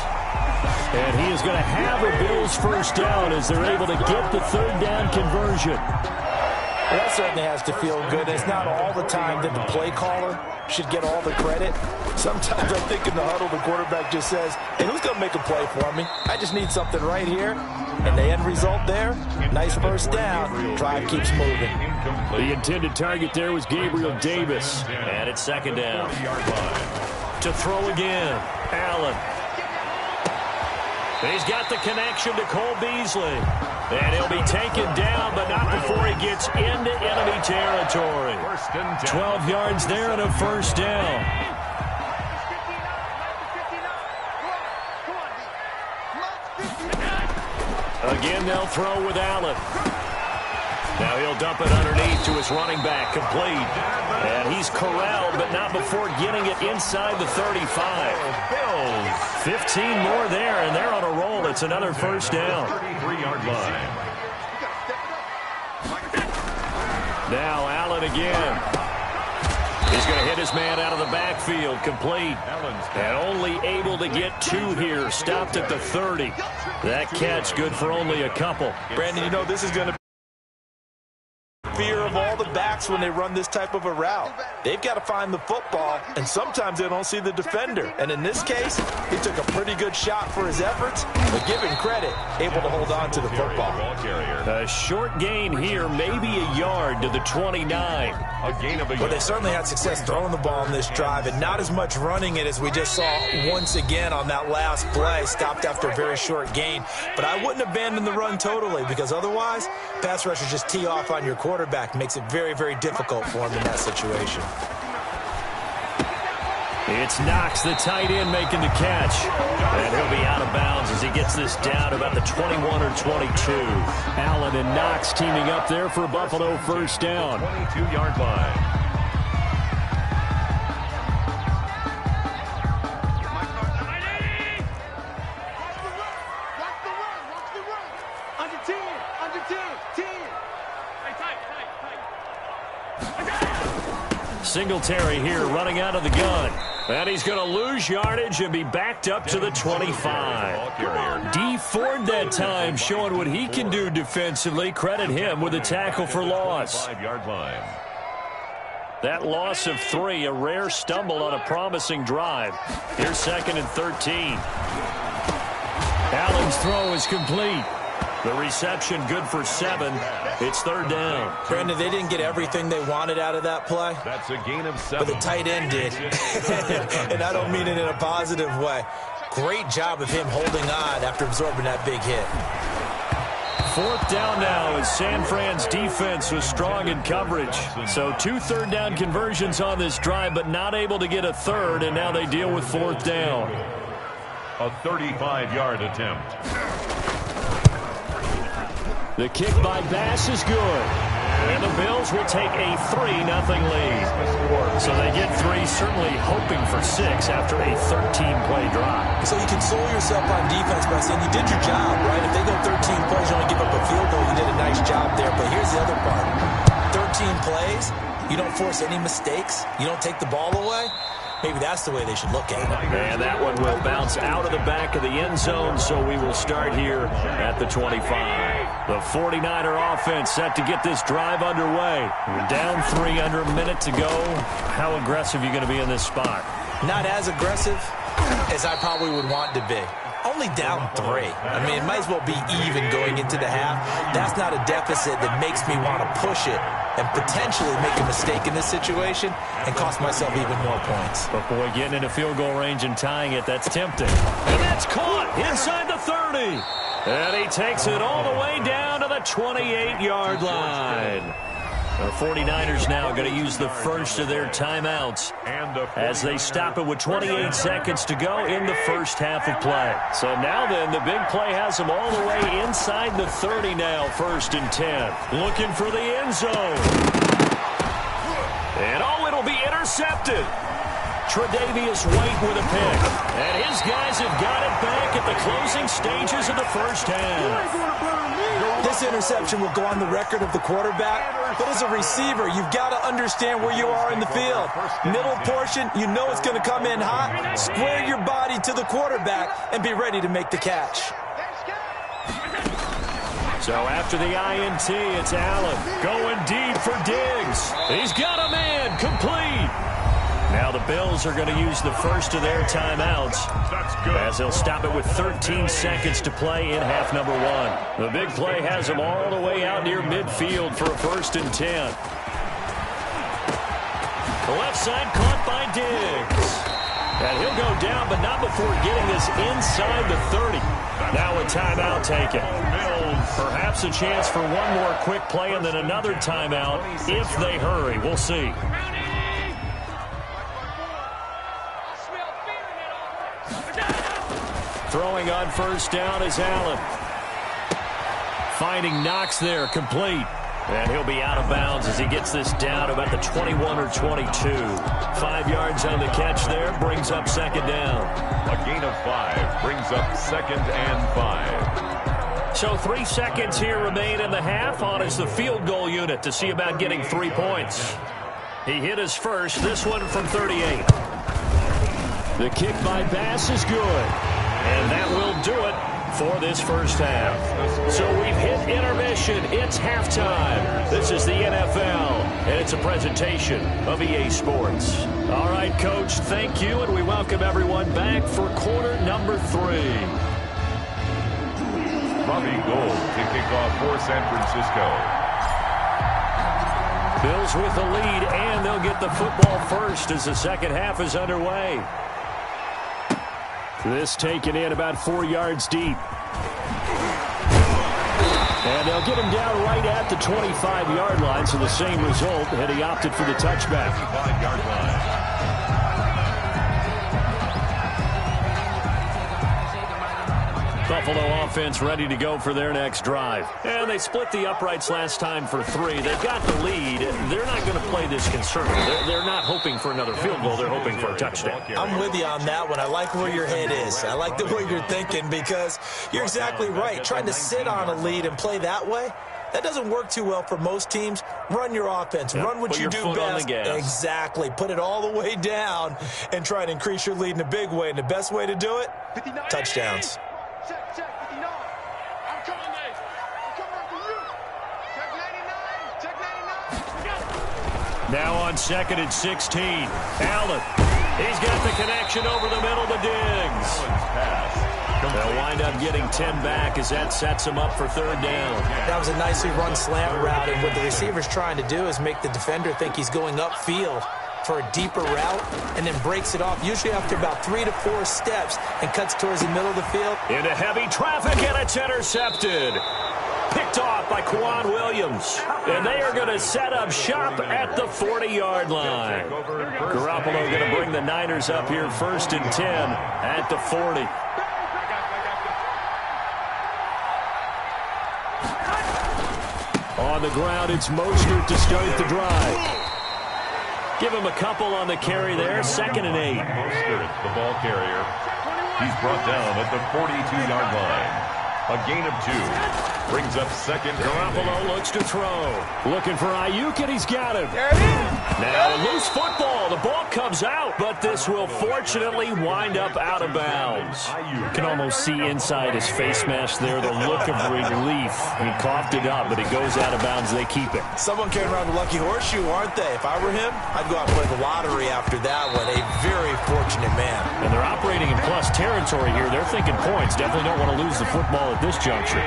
And he is going to have a Bills first down as they're able to get the 3rd down conversion. Well, that certainly has to feel good. It's not all the time that the play caller should get all the credit. Sometimes I think in the huddle, the quarterback just says, hey, who's going to make a play for me? I just need something right here. And the end result there, nice first down. Drive keeps moving. The intended target there was Gabriel Davis. And it's 2nd down. To throw again, Allen. He's got the connection to Cole Beasley. And he'll be taken down, but not before he gets into enemy territory. 12 yards there and a first down. Again, they'll throw with Allen. Now he'll dump it underneath to his running back, complete. And he's corralled, but not before getting it inside the 35. 15 more there, and they're on a roll. It's another first down. 33-yard line. Now Allen again. He's going to hit his man out of the backfield, complete. And only able to get 2 here, stopped at the 30. That catch good for only a couple. Brandon, you know this is going to fear of all the backs when they run this type of a route. They've got to find the football, and sometimes they don't see the defender. And in this case, he took a pretty good shot for his efforts, but give him credit, able to hold on to the football. A short gain here, maybe a yard to the 29. A gain of a yard. Well, they certainly had success throwing the ball in this drive, and not as much running it as we just saw once again on that last play, stopped after a very short gain. But I wouldn't abandon the run totally, because otherwise, pass rushers just tee off on your quarterback, makes it very, very difficult for him in that situation. It's Knox, the tight end, making the catch. And he'll be out of bounds as he gets this down about the 21 or 22. Allen and Knox teaming up there for Buffalo first down. 22-yard line. Singletary here running out of the gun. And he's going to lose yardage and be backed up to the 25. D. Ford that time showing what he can do defensively. Credit him with a tackle for loss. 5-yard line. That loss of 3, a rare stumble on a promising drive. Here's 2nd and 13. Allen's throw is complete. The reception good for 7. It's 3rd down. Brandon, they didn't get everything they wanted out of that play. That's a gain of 7. But the tight end did. And I don't mean it in a positive way. Great job of him holding on after absorbing that big hit. 4th down now as San Fran's defense was strong in coverage. So 2 third-down conversions on this drive, but not able to get a third, and now they deal with 4th down. A 35-yard attempt. The kick by Bass is good. And the Bills will take a 3-0 lead. So they get 3, certainly hoping for 6 after a 13-play drive. So you console yourself on defense by saying you did your job, right? If they go 13 plays, you only give up a field goal, you did a nice job there. But here's the other part. 13 plays, you don't force any mistakes, you don't take the ball away. Maybe that's the way they should look at it. And that one will bounce out of the back of the end zone, so we will start here at the 25. The 49er offense set to get this drive underway. We're down 3 under a minute to go. How aggressive are you going to be in this spot? Not as aggressive as I probably would want to be. Only down 3. I mean, it might as well be even going into the half. That's not a deficit that makes me want to push it and potentially make a mistake in this situation and cost myself even more points. But boy, getting into field goal range and tying it, that's tempting. And that's caught inside the 30. And he takes it all the way down to the 28-yard line. The 49ers now going to use the first of their timeouts as they stop it with 28 seconds to go in the first half of play. So now then, the big play has them all the way inside the 30 now, 1st and 10. Looking for the end zone. And oh, it'll be intercepted. Tre'Davious White with a pick. And his guys have got it back at the closing stages of the first half. This interception will go on the record of the quarterback, but as a receiver, you've got to understand where you are in the field. Middle portion, you know it's going to come in hot. Square your body to the quarterback and be ready to make the catch. So after the INT, it's Allen going deep for Diggs. He's got a man, complete. Now the Bills are going to use the first of their timeouts as they'll stop it with 13 seconds to play in half number 1. The big play has them all the way out near midfield for a 1st and 10. The left side caught by Diggs. And he'll go down, but not before getting this inside the 30. Now a timeout taken. Perhaps a chance for one more quick play and then another timeout if they hurry. We'll see. Throwing on 1st down is Allen. Finding Knox there, complete. And he'll be out of bounds as he gets this down about the 21 or 22. 5 yards on the catch there, brings up 2nd down. A gain of 5 brings up 2nd and 5. So 3 seconds here remain in the half. On is the field goal unit to see about getting 3 points. He hit his first, this one from 38. The kick by Bass is good. And that will do it for this first half. So we've hit intermission. It's halftime. This is the NFL, and it's a presentation of EA Sports. All right, Coach, thank you, and we welcome everyone back for quarter number 3. Robbie Gould to kick off for San Francisco. Bills with the lead, and they'll get the football first as the second half is underway. This taken in about 4 yards deep. And they'll get him down right at the 25-yard line, so the same result, and he opted for the touchback. 25-yard line. Buffalo offense ready to go for their next drive. And they split the uprights last time for 3. They've got the lead. They're not going to play this conservative. They're not hoping for another field goal. They're hoping for a touchdown. I'm with you on that one. I like where your head is. I like the way you're thinking because you're exactly right. Trying to sit on a lead and play that way, That doesn't work too well for most teams. Run your offense. Run what you do best. Exactly. Put it all the way down and try to increase your lead in a big way. And the best way to do it, touchdowns. Now on 2nd and 16. Allen. He's got the connection over the middle to Diggs. They'll wind up getting 10 back as that sets them up for 3rd down. That was a nicely run slant route, and what the receiver's trying to do is make the defender think he's going upfield for a deeper route and then breaks it off, usually after about 3 to 4 steps, and cuts towards the middle of the field. Into heavy traffic, and it's intercepted. Picked off by Quan Williams. And they are going to set up shop at the 40-yard line. Garoppolo going to bring the Niners up here 1st and 10 at the 40. On the ground, it's Mostert to start the drive. Give him a couple on the carry there, 2nd and 8. Mostert, the ball carrier. He's brought down at the 42-yard line. A gain of 2. Brings up 2nd. Garoppolo looks to throw. Looking for Ayuk, and he's got him. There it is. Now, loose football. The ball comes out, but this will fortunately wind up out of bounds. You can almost see inside his face mask there the look of relief. He coughed it up, but it goes out of bounds. They keep it. Someone carrying around the lucky horseshoe, aren't they? If I were him, I'd go out and play the lottery after that one. A very fortunate man. And they're operating in plus territory here. They're thinking points. Definitely don't want to lose the football at this juncture.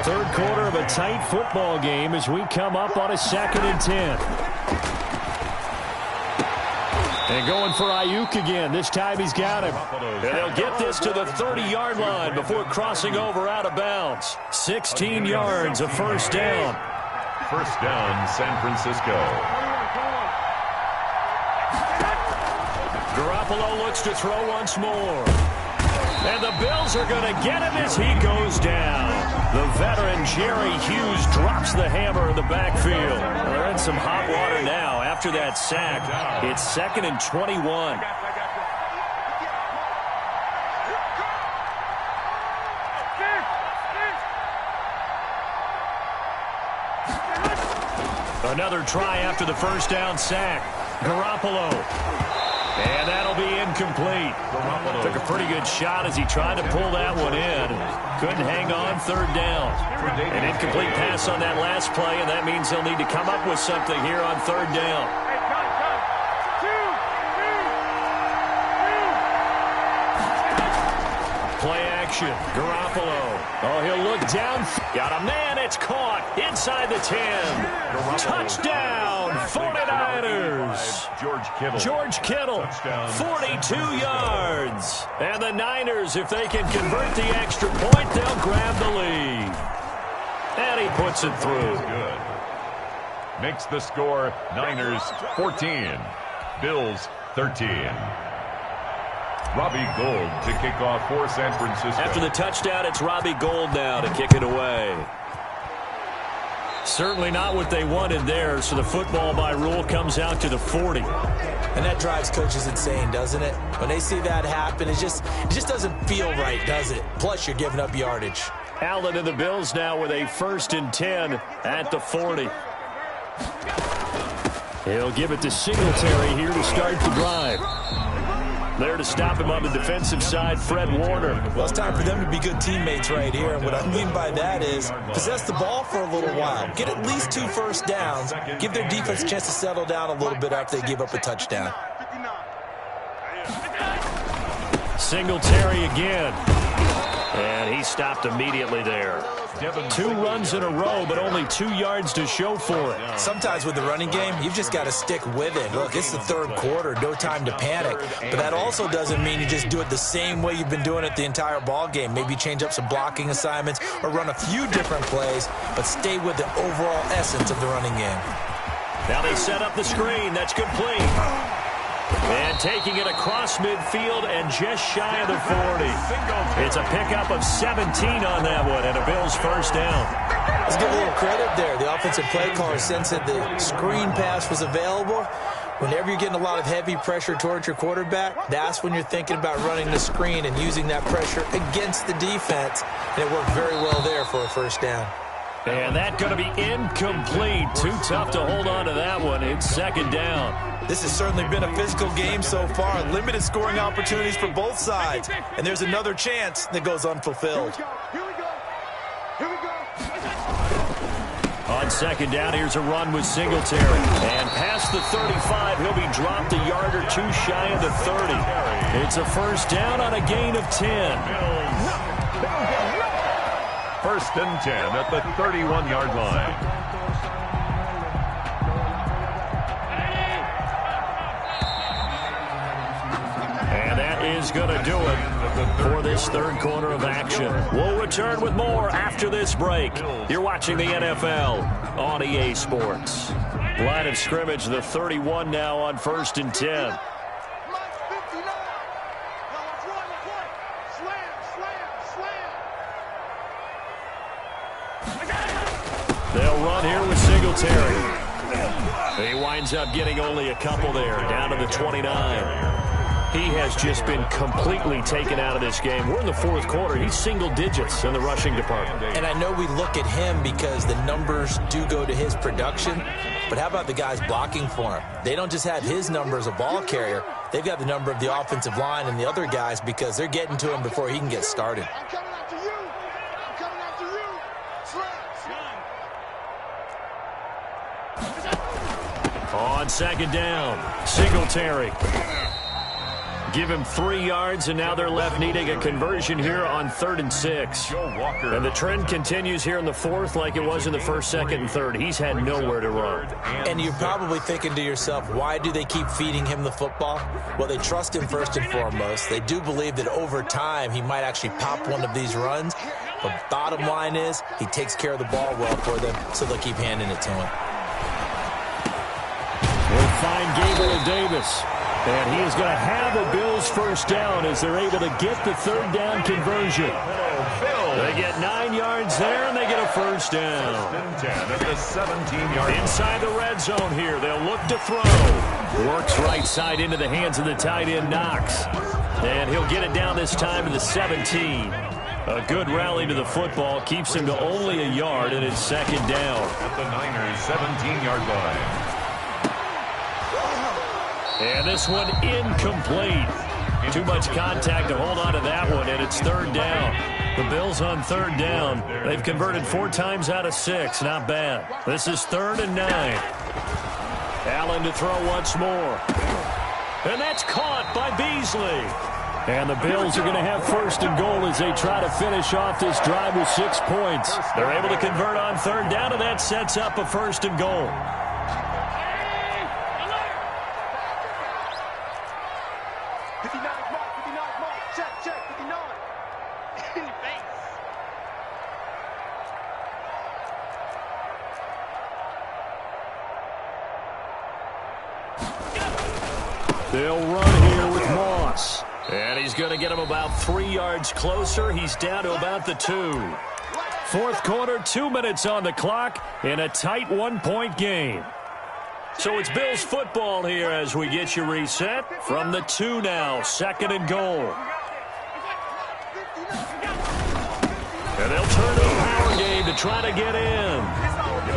3rd quarter of a tight football game as we come up on a 2nd and 10. And going for Ayuk again. This time he's got him. And they'll get this to the 30-yard line before crossing over out of bounds. 16 yards, a 1st down. 1st down, San Francisco. Garoppolo looks to throw once more. And the Bills are going to get him as he goes down. The veteran Jerry Hughes drops the hammer in the backfield. They're in some hot water now after that sack. It's 2nd and 21. Another try after the 1st down sack. Garoppolo. And that'll be incomplete. Took a pretty good shot as he tried to pull that one in. Couldn't hang on, 3rd down. An incomplete pass on that last play, and that means they'll need to come up with something here on 3rd down. Play action. Garoppolo. Oh, he'll look down. Got a man. It's caught inside the 10. Touchdown, 49ers. George Kittle, 42 yards. And the Niners, if they can convert the extra point, they'll grab the lead. And he puts it through. Good. Makes the score Niners 14, Bills 13. Robbie Gould to kick off for San Francisco. After the touchdown, it's Robbie Gould now to kick it away. Certainly not what they wanted there, so the football by rule comes out to the 40. And that drives coaches insane, doesn't it? When they see that happen, it just doesn't feel right, does it? Plus, you're giving up yardage. Allen and the Bills now with a 1st and 10 at the 40. He'll give it to Singletary here to start the drive. There to stop him on the defensive side, Fred Warner. Well, it's time for them to be good teammates right here. And what I mean by that is possess the ball for a little while. Get at least 2 1st downs. Give their defense a chance to settle down a little bit after they give up a touchdown. Singletary again. And he stopped immediately there. 2 runs in a row, but only 2 yards to show for it. Sometimes with the running game, you've just got to stick with it. Look, it's the 3rd quarter, no time to panic. But that also doesn't mean you just do it the same way you've been doing it the entire ball game. Maybe change up some blocking assignments or run a few different plays, but stay with the overall essence of the running game. Now they set up the screen. That's complete. And taking it across midfield and just shy of the 40. It's a pickup of 17 on that one and a Bills 1st down. Let's give a little credit there. The offensive play caller sensed that the screen pass was available. Whenever you're getting a lot of heavy pressure towards your quarterback, that's when you're thinking about running the screen and using that pressure against the defense. And it worked very well there for a 1st down. And that's going to be incomplete. Too tough to hold on to that one. It's second down. This has certainly been a physical game so far. Limited scoring opportunities for both sides. And there's another chance that goes unfulfilled. On second down, here's a run with Singletary. And past the 35, he'll be dropped a yard or two shy of the 30. It's a first down on a gain of 10. First and 10 at the 31-yard line. And that is going to do it for this third quarter of action. We'll return with more after this break. You're watching the NFL on EA Sports. Line of scrimmage, the 31 now on first and 10. They'll run here with Singletary. He winds up getting only a couple there, down to the 29. He has just been completely taken out of this game. We're in the fourth quarter. He's single digits in the rushing department. And I know we look at him because the numbers do go to his production, but how about the guys blocking for him? They don't just have his number as a ball carrier. They've got the number of the offensive line and the other guys because they're getting to him before he can get started. I'm coming after you. I'm coming after you. On second down, Singletary. Give him 3 yards, and now they're left needing a conversion here on 3rd and 6. And the trend continues here in the fourth like it was in the first, second, and third. He's had nowhere to run. And you're probably thinking to yourself, why do they keep feeding him the football? Well, they trust him first and foremost. They do believe that over time he might actually pop one of these runs. But bottom line is he takes care of the ball well for them, so they'll keep handing it to him. We'll find Gabriel Davis. And he is going to have a Bills first down as they're able to get the third down conversion. They get 9 yards there, and they get a first down. First and 10 at the 17-yard line. Inside the red zone here, they'll look to throw. Works right side into the hands of the tight end, Knox. And he'll get it down this time to the 17. A good rally to the football keeps him to only a yard, and it's second down. At the Niners' 17-yard line. And this one incomplete. Too much contact to hold on to that one, and it's third down. The Bills on third down. They've converted 4 times out of 6. Not bad. This is 3rd and 9. Allen to throw once more. And that's caught by Beasley. And the Bills are going to have first and goal as they try to finish off this drive with 6 points. They're able to convert on third down, and that sets up a first and goal. They'll run here with Moss. And he's going to get him about 3 yards closer. He's down to about the 2. Fourth quarter, 2 minutes on the clock in a tight 1-point game. So it's Bills football here as we get you reset. From the 2 now, 2nd and goal. And they'll turn to a power game to try to get in.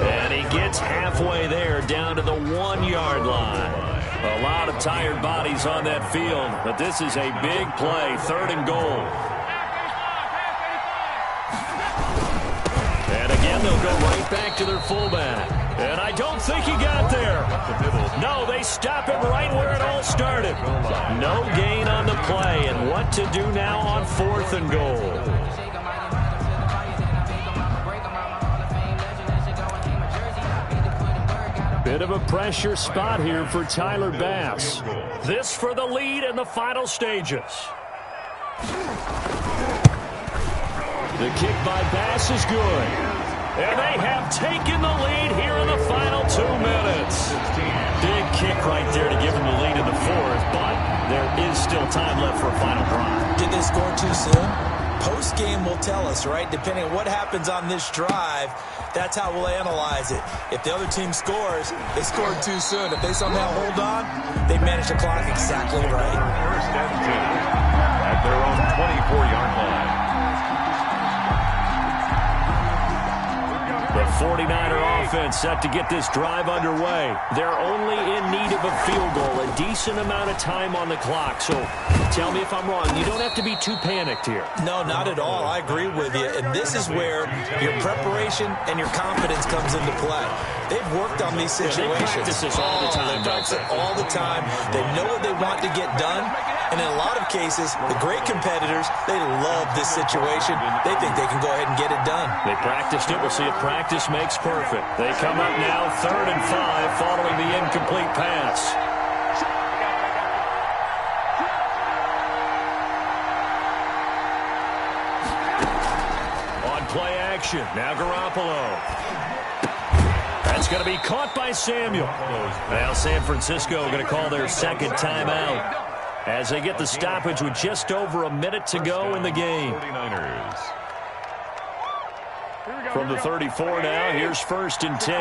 And he gets halfway there down to the 1-yard line. A lot of tired bodies on that field, but this is a big play, 3rd and goal. And again, they'll go right back to their fullback. And I don't think he got there. No, they stop him right where it all started. No gain on the play, and what to do now on 4th and goal. Bit of a pressure spot here for Tyler Bass. This for the lead in the final stages. The kick by Bass is good. And they have taken the lead here in the final 2 minutes. Big kick right there to give them the lead in the fourth, but there is still time left for a final drive. Did they score too soon? Post-game will tell us, right? Depending on what happens on this drive, that's how we'll analyze it. If the other team scores, they scored too soon. If they somehow hold on, they manage the clock exactly right. First and 10 at their own 24-yard line. The 49er offense set to get this drive underway. They're only in need of a field goal, a decent amount of time on the clock. So tell me if I'm wrong. You don't have to be too panicked here. No, not at all. I agree with you. And this is where your preparation and your confidence comes into play. They've worked on these situations. They practice this all the time. They practice it all the time. They know what they want to get done. And in a lot of cases, the great competitors, they love this situation. They think they can go ahead and get it done. They practiced it. We'll see if practice makes perfect. They come up now 3rd and 5 following the incomplete pass. On play action, now Garoppolo. That's going to be caught by Samuel. Now San Francisco going to call their second timeout as they get the stoppage with just over a minute to go in the game. 49ers. From the 34 now, here's 1st and 10.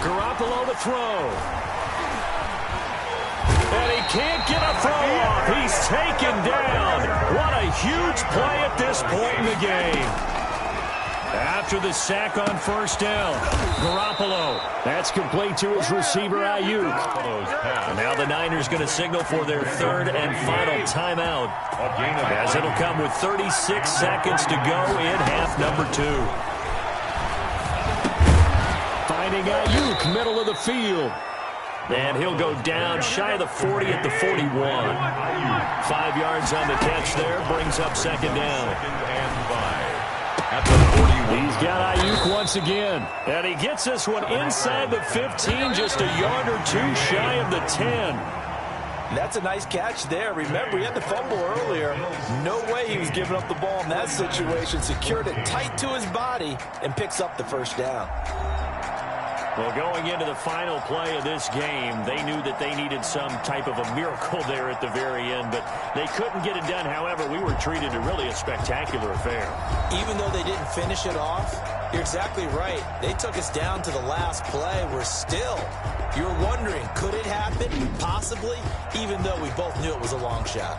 Garoppolo to throw. And he can't get a throw off. He's taken down. What a huge play at this point in the game. After the sack on 1st down, Garoppolo. That's complete to his receiver, Ayuk. And now the Niners going to signal for their 3rd and final timeout, as it'll come with 36 seconds to go in half number 2. Finding Ayuk, middle of the field. And he'll go down shy of the 40 at the 41. 5 yards on the catch there, brings up 2nd down. At the 41. He's got Ayuk once again. And he gets this one inside the 15, just a yard or 2 shy of the 10. That's a nice catch there. Remember, he had the fumble earlier. No way he was giving up the ball in that situation. Secured it tight to his body and picks up the 1st down. Well, going into the final play of this game, they knew that they needed some type of a miracle there at the very end, but they couldn't get it done. However, we were treated to really a spectacular affair. Even though they didn't finish it off, you're exactly right. They took us down to the last play. We're still, you're wondering, could it happen? Possibly, even though we both knew it was a long shot.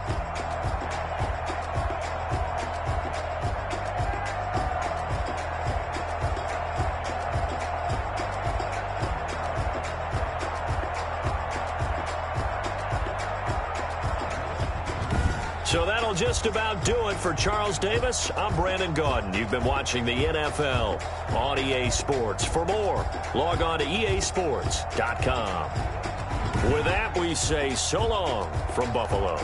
So that'll just about do it for Charles Davis. I'm Brandon Gaudin. You've been watching the NFL on EA Sports. For more, log on to easports.com. With that, we say so long from Buffalo.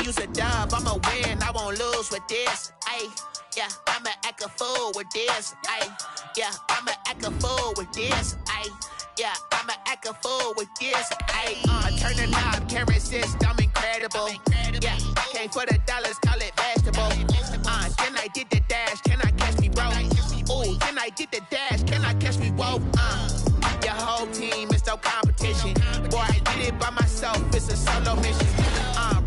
use a dub, I'ma win, I won't lose with this. Ayy, yeah, I'ma act a fool with this. Ayy, yeah, I'ma act a fool with this. Ayy, yeah, I'ma act a fool with this. Ayy, turn the knob, can't resist, I'm incredible. Yeah, came for the dollars, call it vegetable. Then I did the dash, can I catch me, bro? Ooh, then I did the dash, can I catch me, whoa? Your whole team is no competition. Boy, I did it by myself, it's a solo mission.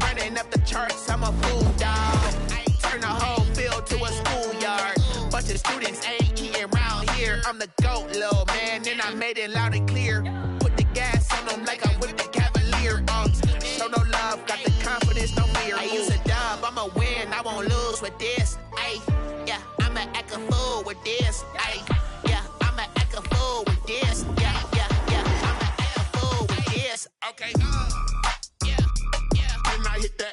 Running up the charts, I'm a fool, dog. Turn the whole field to a schoolyard. Bunch of students ain't eating round here, I'm the GOAT. throat, little man. Then I made it loud and clear. Put the gas on them like I whipped the Cavalier. Show no love, got the confidence, no fear. I use a dub, I'ma win, I won't lose with this. Ay, yeah, I'ma act a fool with this. Ay, yeah, I'ma act a fool with this. Yeah, yeah, yeah, I'ma act a fool with this. Okay, yeah, yeah. Then I hit that.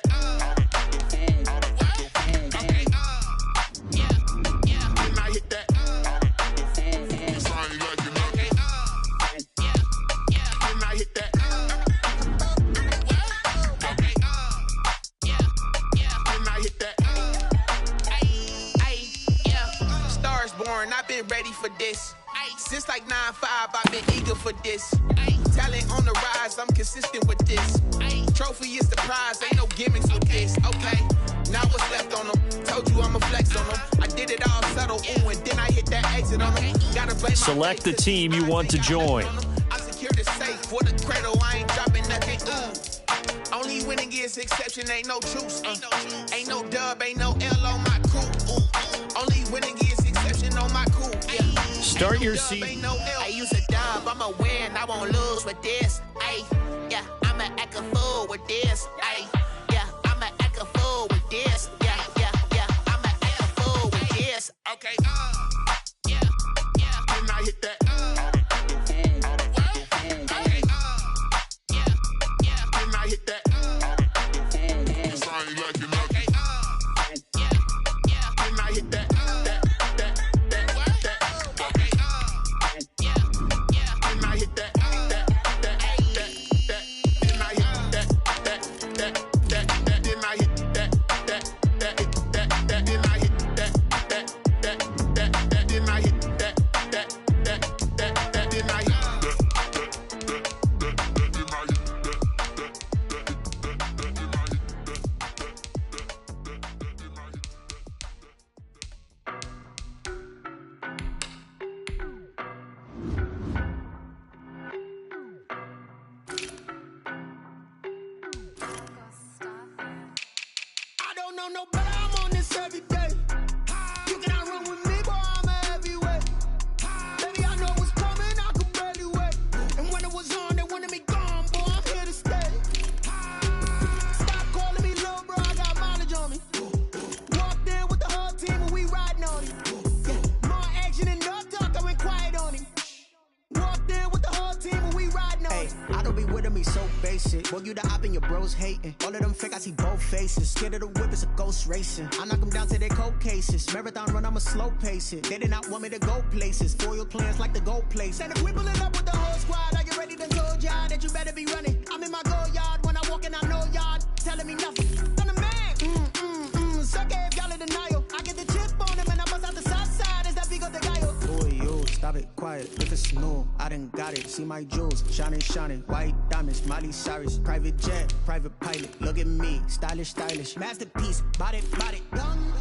I've been ready for this. Since like 9-5, I've been eager for this. Talent on the rise, I'm consistent with this. Trophy is the prize, ain't no gimmicks with this. Okay, now what's left on them? Told you I'ma flex on them. I did it all subtle, ooh, and then I hit that exit on them. Gotta blame Select the team you want to join. I secured the safe for the cradle, I ain't dropping nothing, ooh. Only winning is exception, ain't no truce. Ain't no dub, ain't no L on my crew. Ooh. Only winning is exception on my crew. Yeah. Start your seat. I use a dub, I'ma win, I won't lose with this. Ay, yeah, I'ma act a fool with this. Ay, yeah, I'ma act a fool with this. Yeah, yeah, yeah, I'ma act a fool with this. Okay, yeah, yeah, then I hit that. Boy, you the op and your bros hating. All of them fake, I see both faces. Scared of the whip, it's a ghost racing. I knock them down to their cold cases. Marathon run, I'ma slow pace it. They did not want me to go places. Foil plans like the gold place. And if we pulling up with the whole squad, are you ready to go, y'all? That you better be running. I'm in my go yard. When I walk in, I know y'all telling me nothing. I'm the man. Suck it if y'all in denial. I get the chip on them and I bust out the south side. Is that big of the guy? Boy, yo, stop it, quiet. If it's new, I done got it. See my jewels, shining, shining. White diamonds, Miley Cyrus. Private jet, private pilot. Look at me, stylish, stylish. Masterpiece, body, body. Young